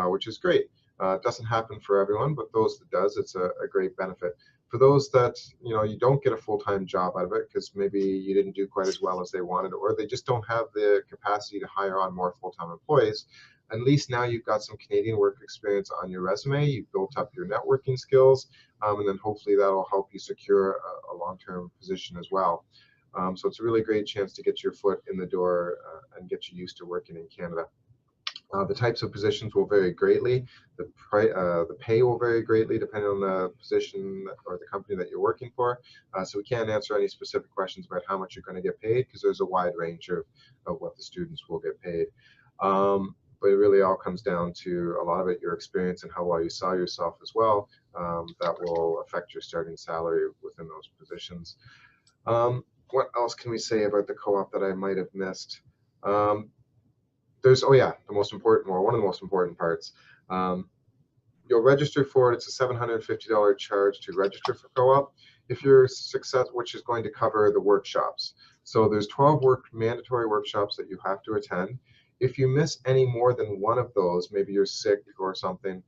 which is great. It doesn't happen for everyone, but those that does, it's a great benefit. For those that you don't get a full-time job out of it because maybe you didn't do quite as well as they wanted, or they just don't have the capacity to hire on more full-time employees, at least now you've got some Canadian work experience on your resume. You've built up your networking skills, and then hopefully that'll help you secure a long-term position as well. So it's a really great chance to get your foot in the door and get you used to working in Canada. The types of positions will vary greatly. The pay will vary greatly depending on the position or the company that you're working for. So we can't answer any specific questions about how much you're going to get paid because there's a wide range of what the students will get paid. But it really all comes down to a lot of it, your experience and how well you saw yourself as well. That will affect your starting salary within those positions. What else can we say about the co-op that I might have missed? There's, one of the most important parts. You'll register for it. It's a $750 charge to register for co-op if you're successful, which is going to cover the workshops. So there's 12 mandatory workshops that you have to attend. If you miss any more than one of those, maybe you're sick or something,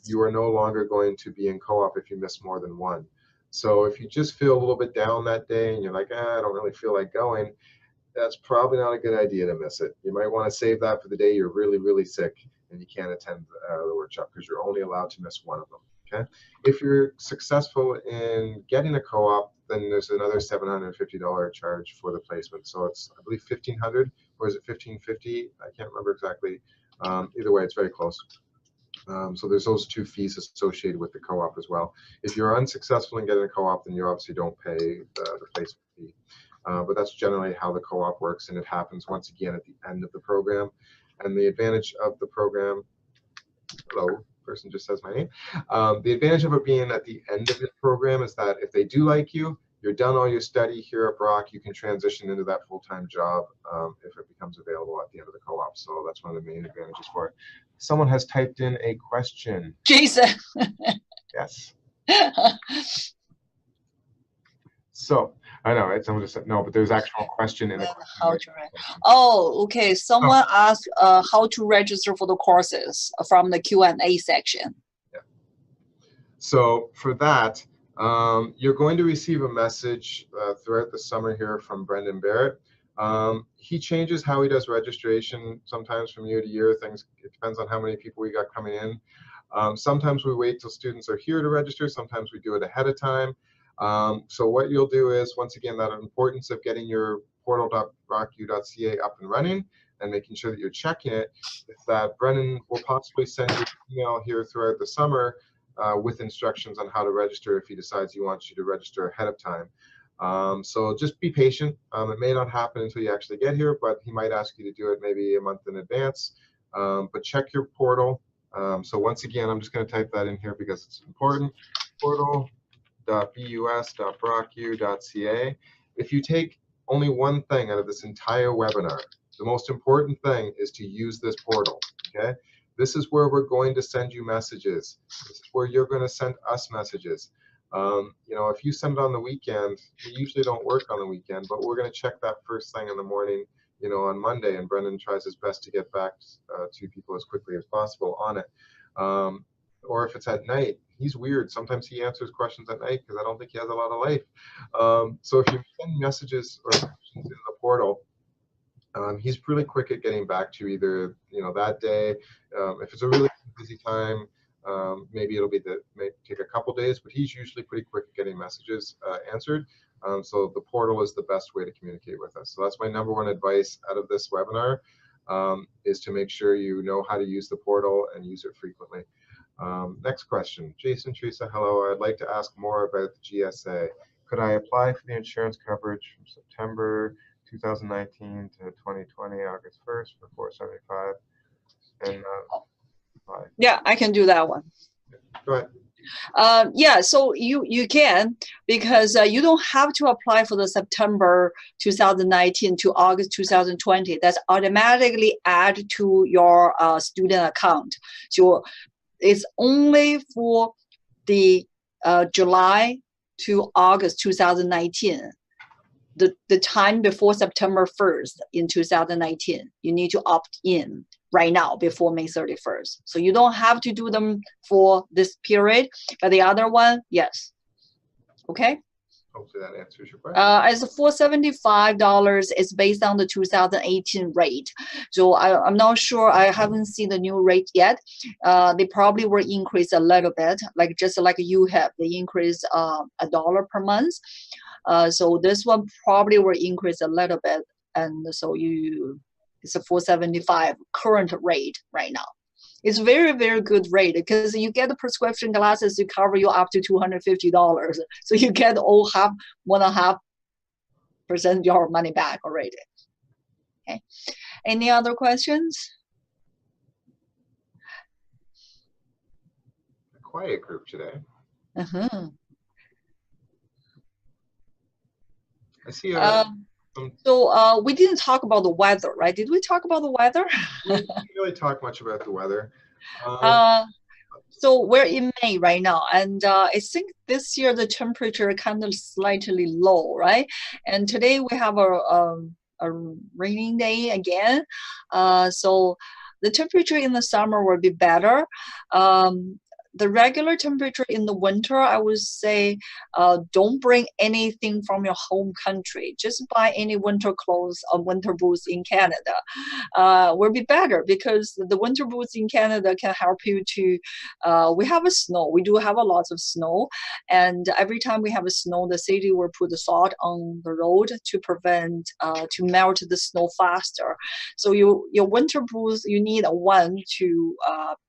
you are no longer going to be in co-op if you miss more than one. So if you just feel a little bit down that day and you're like, I don't really feel like going, that's probably not a good idea to miss it. You might want to save that for the day you're really, really sick and you can't attend the workshop because you're only allowed to miss one of them. Okay. If you're successful in getting a co-op, then there's another $750 charge for the placement. So it's, I believe, $1,500 or is it $1,550? I can't remember exactly. Either way, it's very close. So there's those 2 fees associated with the co-op as well. If you're unsuccessful in getting a co-op, then you obviously don't pay the placement fee. But that's generally how the co-op works, and it happens once again at the end of the program. And the advantage of the program, hello, person just says my name. The advantage of it being at the end of the program is that if they do like you, you're done all your study here at Brock, you can transition into that full-time job if it becomes available at the end of the co-op. So that's one of the main advantages for it. Someone has typed in a question. Jason. Yes. So I know, right? Someone just said no, but there's actual question in the question. How to oh, okay. Someone asked how to register for the courses from the Q&A section. Yeah. So for that, you're going to receive a message throughout the summer here from Brendan Barrett. He changes how he does registration sometimes from year to year. It depends on how many people we got coming in. Sometimes we wait till students are here to register. Sometimes we do it ahead of time. So what you'll do is, once again, that importance of getting your portal.brocku.ca up and running and making sure that you're checking it, is that Brennan will possibly send you an email here throughout the summer with instructions on how to register if he decides he wants you to register ahead of time. So just be patient. It may not happen until you actually get here, but he might ask you to do it maybe a month in advance. But check your portal. So once again, I'm just going to type that in here because it's important. Portal.bus.brocku.ca. If you take only one thing out of this entire webinar, the most important thing is to use this portal. Okay, this is where we're going to send you messages. This is where you're going to send us messages. You know, if you send it on the weekend, we usually don't work on the weekend, but we're going to check that first thing in the morning, you know, on Monday, and Brendan tries his best to get back to people as quickly as possible on it. Or if it's at night, he's weird. Sometimes he answers questions at night because I don't think he has a lot of life. So if you send messages or questions in the portal, he's really quick at getting back to you either, you know, that day. If it's a really busy time, maybe may take a couple days, but he's usually pretty quick at getting messages answered. So the portal is the best way to communicate with us. So that's my #1 advice out of this webinar, is to make sure you know how to use the portal and use it frequently. Next question. Jason, Teresa, hello. I'd like to ask more about the GSA. Could I apply for the insurance coverage from September 2019 to 2020, August 1st for $475? And yeah, I can do that one. Go ahead. Yeah, so you can, because you don't have to apply for the September 2019 to August 2020. That's automatically added to your student account. So it's only for the July to August 2019. The time before September 1st in 2019, you need to opt in right now before May 31st. So you don't have to do them for this period, but the other one, yes. Okay? Hopefully that answers your question. As $475 is based on the 2018 rate. So I'm not sure, I haven't seen the new rate yet. They probably will increase a little bit, like just like you have, they increase $1 per month. So this one probably will increase a little bit, and so it's a $475 current rate right now. It's very, very good rate because you get the prescription glasses to cover you up to $250. So you get all 1.5% your money back already. Okay. Any other questions? A quiet group today. I see so we didn't talk about the weather, right? Did we talk about the weather? We didn't really talk much about the weather. So we're in May right now, and I think this year the temperature kind of slightly low, right? And today we have a raining day again. So the temperature in the summer will be better. The regular temperature in the winter, I would say, don't bring anything from your home country. Just buy any winter clothes or winter boots in Canada. Will be better because the winter boots in Canada can help you to, we have a snow. We do have a lot of snow. And every time we have a snow, the city will put the salt on the road to prevent, to melt the snow faster. So your winter boots, you need one to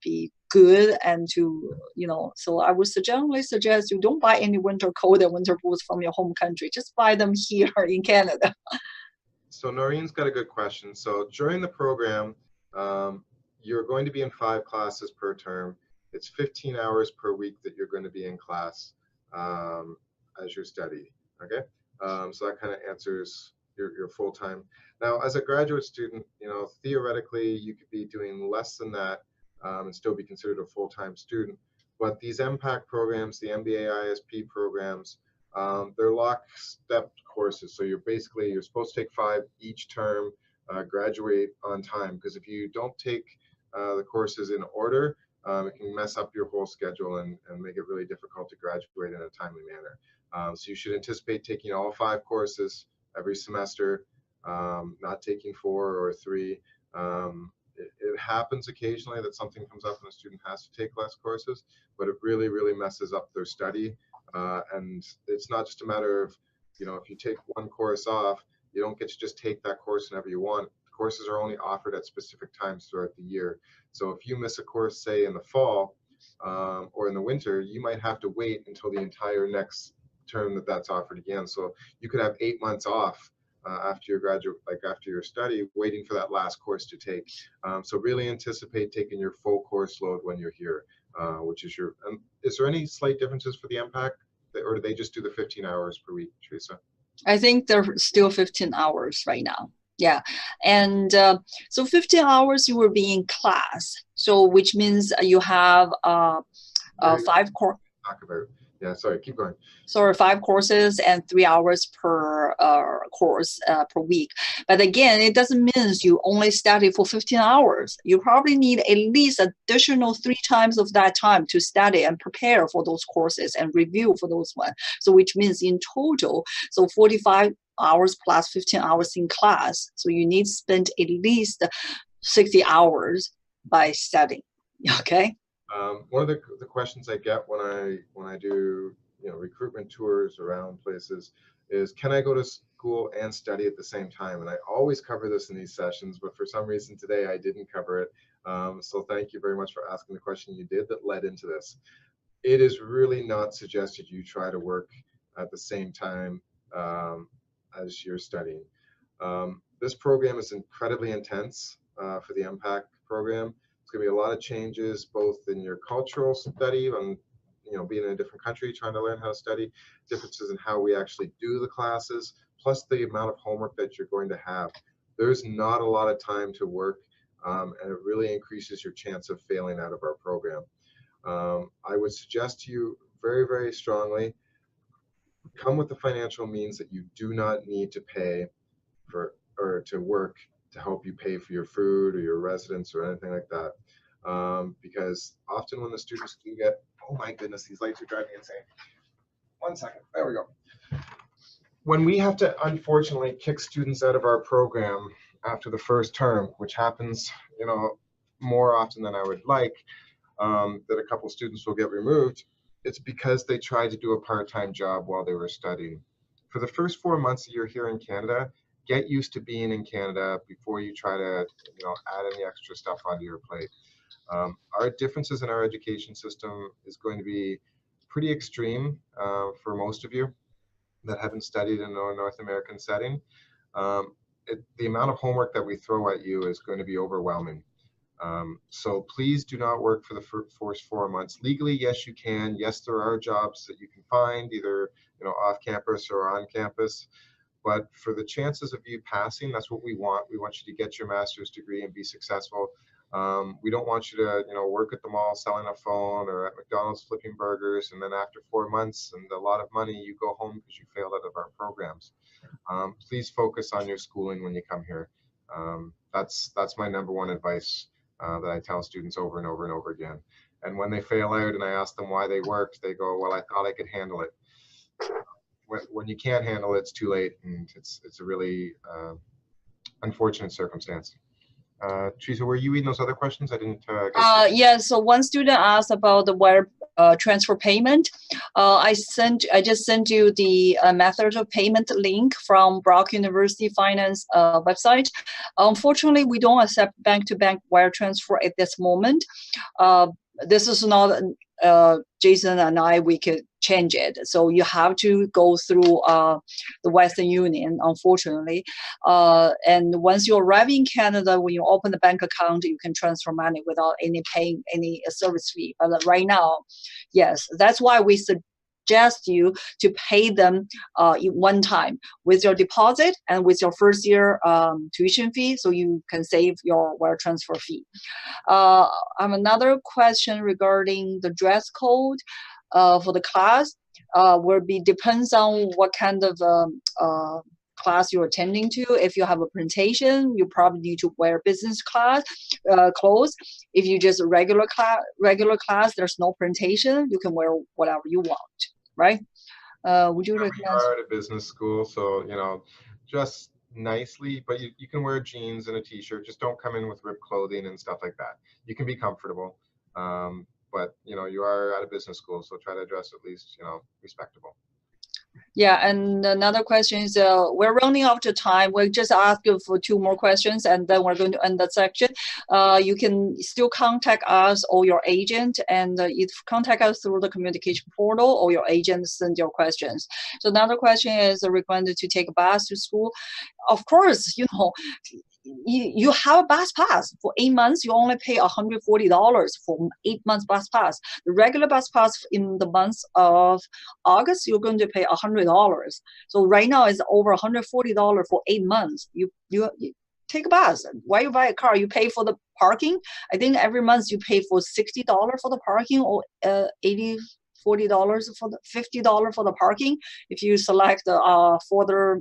be good and to, so I would generally suggest you don't buy any winter coat and winter boots from your home country. Just buy them here in Canada. So Noreen's got a good question. So during the program, you're going to be in 5 classes per term. It's 15 hours per week that you're going to be in class as you study. Okay, so that kind of answers your full time. Now, as a graduate student, theoretically, you could be doing less than that and still be considered a full-time student. But these Mpacc programs, the MBA ISP programs, they're lockstep courses. So you're supposed to take 5 each term, graduate on time. Because if you don't take the courses in order, it can mess up your whole schedule and make it really difficult to graduate in a timely manner. So you should anticipate taking all 5 courses every semester, not taking 4 or 3. It happens occasionally that something comes up and a student has to take less courses, but it really, really messes up their study. And it's not just a matter of, if you take one course off, you don't get to just take that course whenever you want. Courses are only offered at specific times throughout the year. So if you miss a course, say in the fall or in the winter, you might have to wait until the entire next term that's offered again. So you could have 8 months off after your after your study, waiting for that last course to take. So really anticipate taking your full course load when you're here, which is is there any slight differences for the Mpacc, or do they just do the 15 hours per week, Teresa? I think they're still 15 hours right now. Yeah, and so 15 hours you will be in class. So which means you have 5 courses. Talk about. Yeah, sorry, keep going. So 5 courses and 3 hours per course per week. But again, it doesn't mean you only study for 15 hours. You probably need at least additional 3 times of that time to study and prepare for those courses and review for those ones. So which means in total, so 45 hours plus 15 hours in class. So you need to spend at least 60 hours by studying. Okay. One of the questions I get when I do recruitment tours around places is, can I go to school and study at the same time? And I always cover this in these sessions, but for some reason today I didn't cover it. So thank you very much for asking the question you did that led into this. It is really not suggested you try to work at the same time as you're studying. This program is incredibly intense for the Mpacc program. It's going to be a lot of changes, both in your cultural study and being in a different country, trying to learn how to study, differences in how we actually do the classes, plus the amount of homework that you're going to have. There's not a lot of time to work, and it really increases your chance of failing out of our program. I would suggest to you very, very strongly, come with the financial means that you do not need to pay for or to work to help you pay for your food or your residence or anything like that. Because often when the students do get, oh my goodness, these lights are driving me insane. 1 second, there we go. When we have to unfortunately kick students out of our program after the first term, which happens, more often than I would like, that a couple students will get removed, it's because they tried to do a part-time job while they were studying. For the first 4 months that you're here in Canada, get used to being in Canada before you try to add any extra stuff onto your plate. Our differences in our education system is going to be pretty extreme for most of you that haven't studied in a North American setting. The amount of homework that we throw at you is going to be overwhelming. So please do not work for the first 4 months. Legally, yes, you can. Yes, there are jobs that you can find either off campus or on campus. But for the chances of you passing, that's what we want. We want you to get your master's degree and be successful. We don't want you to, work at the mall selling a phone or at McDonald's flipping burgers, and then after 4 months and a lot of money, you go home because you failed out of our programs. Please focus on your schooling when you come here. That's my #1 advice that I tell students over and over and over again. And when they fail out and I ask them why they worked, they go, well, I thought I could handle it. When you can't handle it, it's too late, and it's a really unfortunate circumstance. Teresa, were you reading those other questions? I didn't. Yeah. So one student asked about the wire transfer payment. I just sent you the method of payment link from Brock University Finance website. Unfortunately, we don't accept bank-to-bank wire transfer at this moment. this is not Jason and I, we could change it. So you have to go through the Western Union, unfortunately. And once you arrive in Canada, when you open the bank account, you can transfer money without any paying any service fee. But right now, yes, that's why we suggest you to pay them in one time with your deposit and with your first year tuition fee, so you can save your wire transfer fee. I have another question regarding the dress code for the class. Will be depends on what kind of class you're attending to. If you have a presentation, you probably need to wear business class clothes. If you just regular class, there's no presentation, you can wear whatever you want, right? Would you recommend? We are at a business school, so just nicely, but you can wear jeans and a t-shirt. Just don't come in with ripped clothing and stuff like that. You can be comfortable, but you are at a business school, so try to dress at least respectable. Yeah, and another question is, we're running out of time. We'll just ask you for 2 more questions, and then we're going to end that section. You can still contact us or your agent, and you contact us through the communication portal, or your agent send your questions. So another question is recommended to take a bus to school. Of course, you have a bus pass for 8 months. You only pay $140 for 8 months bus pass. The regular bus pass in the month of August, you're going to pay $100. So right now it's over $140 for 8 months. You take a bus. Why you buy a car? You pay for the parking. I think every month you pay for $60 for the parking, or $40 for the $50 for the parking if you select the further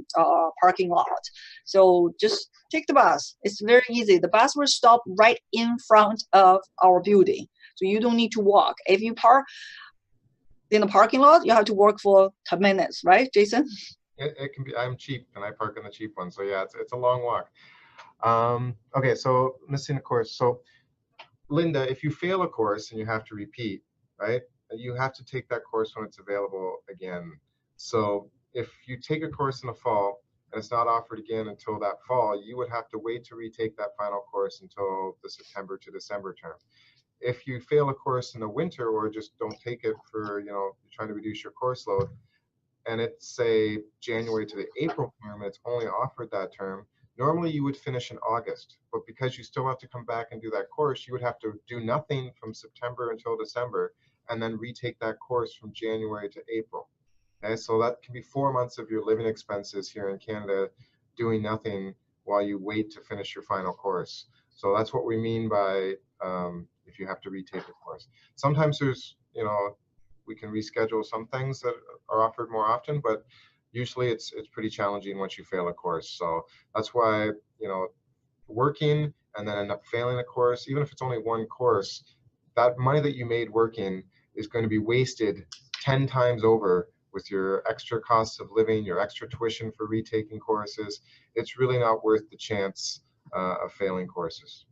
parking lot. So just take the bus. It's very easy. The bus will stop right in front of our building, so you don't need to walk. If you park in the parking lot, you have to walk for 10 minutes, right, Jason? It can be. I'm cheap and I park in the cheap one, so yeah, it's a long walk. Okay, so missing a course. So Linda, if you fail a course and you have to repeat, right, you have to take that course when it's available again. So if you take a course in the fall and it's not offered again until that fall, you would have to wait to retake that final course until the September to December term. If you fail a course in the winter, or just don't take it for, you're trying to reduce your course load, and it's say January to the April term, and it's only offered that term, normally you would finish in August, but because you still have to come back and do that course, you would have to do nothing from September until December, and then retake that course from January to April. Okay, so that can be 4 months of your living expenses here in Canada doing nothing while you wait to finish your final course. So that's what we mean by if you have to retake a course. Sometimes there's, we can reschedule some things that are offered more often, but usually it's pretty challenging once you fail a course. So that's why, working and then end up failing a course, even if it's only one course, that money that you made working is going to be wasted 10 times over with your extra costs of living, your extra tuition for retaking courses. It's really not worth the chance of failing courses.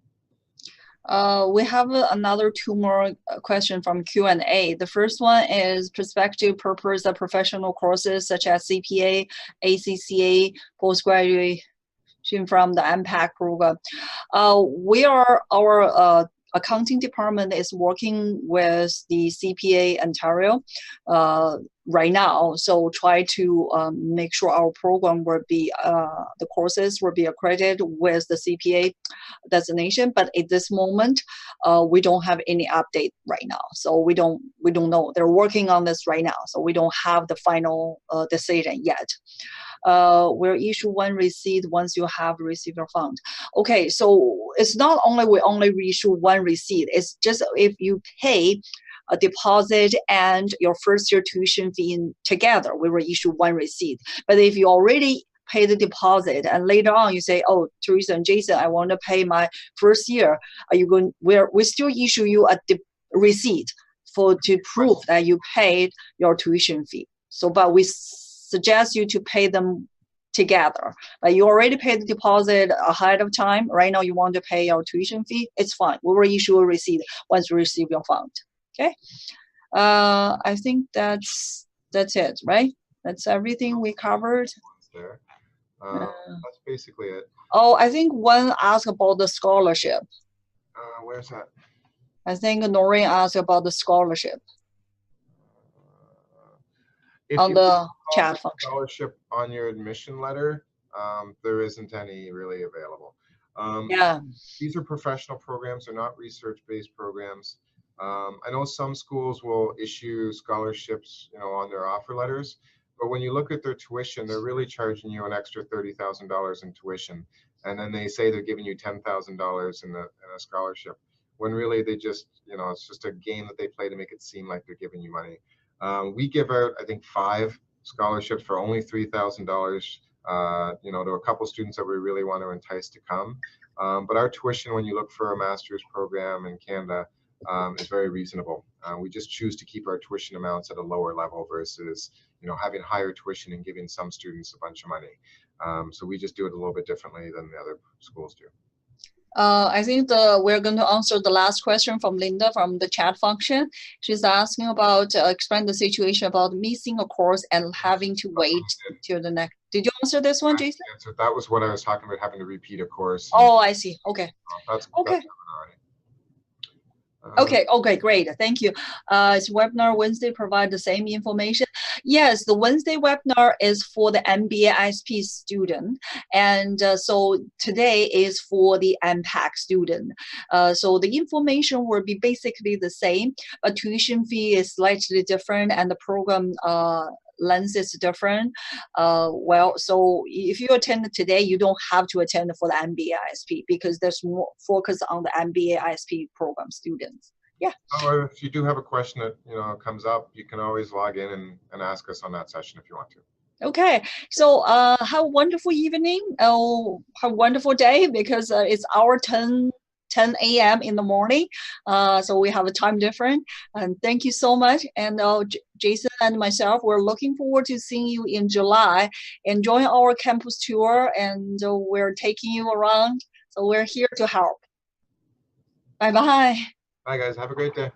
We have another 2 more questions from Q&A. The first one is prospective purpose of professional courses such as CPA, ACCA, postgraduate from the Mpacc program. Our accounting department is working with the CPA Ontario right now, so try to make sure our program will be the courses will be accredited with the CPA designation. But at this moment, we don't have any update right now, so we don't know. They're working on this right now, so we don't have the final decision yet. We'll issue 1 receipt once you have received your fund. Okay, so it's not only we only issue 1 receipt. It's just if you pay a deposit and your first year tuition fee together, we will issue 1 receipt. But if you already pay the deposit and later on you say, oh, Teresa and Jason, I want to pay my first year, are you going? We still issue you a receipt to prove that you paid your tuition fee. So, but we suggest you to pay them together. But you already paid the deposit ahead of time. Right now you want to pay your tuition fee. It's fine. We will issue a receipt once you receive your fund. Okay. I think that's it, right? That's everything we covered. That's basically it. Oh, I think one asked about the scholarship. Where's that? I think Noreen asked about the scholarship If on you the chat function. Scholarship on your admission letter, there isn't any really available. Yeah. These are professional programs, they're not research-based programs. I know some schools will issue scholarships, on their offer letters, but when you look at their tuition, they're really charging you an extra $30,000 in tuition, and then they say they're giving you $10,000 in a scholarship, when really they just, it's just a game that they play to make it seem like they're giving you money. We give out, I think, 5 scholarships for only $3,000, to a couple students that we really want to entice to come. But our tuition, when you look for a master's program in Canada, is very reasonable. We just choose to keep our tuition amounts at a lower level versus, having higher tuition and giving some students a bunch of money. So we just do it a little bit differently than the other schools do. I think we're going to answer the last question from Linda from the chat function. She's asking about explain the situation about missing a course and having to wait till the next. Did you answer this one, Jason? That was what I was talking about, having to repeat a course. Oh, I see. Okay. That's okay. Okay, great. Thank you. Is Webinar Wednesday provide the same information? Yes, the Wednesday webinar is for the MBA ISP student. And so today is for the Mpacc student. So the information will be basically the same, but tuition fee is slightly different and the program length is different. So if you attend today, you don't have to attend for the MBA ISP because there's more focus on the MBA ISP program students. Yeah. Or if you do have a question that comes up, you can always log in and ask us on that session if you want to. Okay, so have a wonderful evening. Oh, have a wonderful day because it's our 10 a.m. in the morning. So we have a time difference. And thank you so much. And Jason and myself, we're looking forward to seeing you in July. Enjoy our campus tour, and we're taking you around. So we're here to help. Bye-bye. Bye, guys. Have a great day.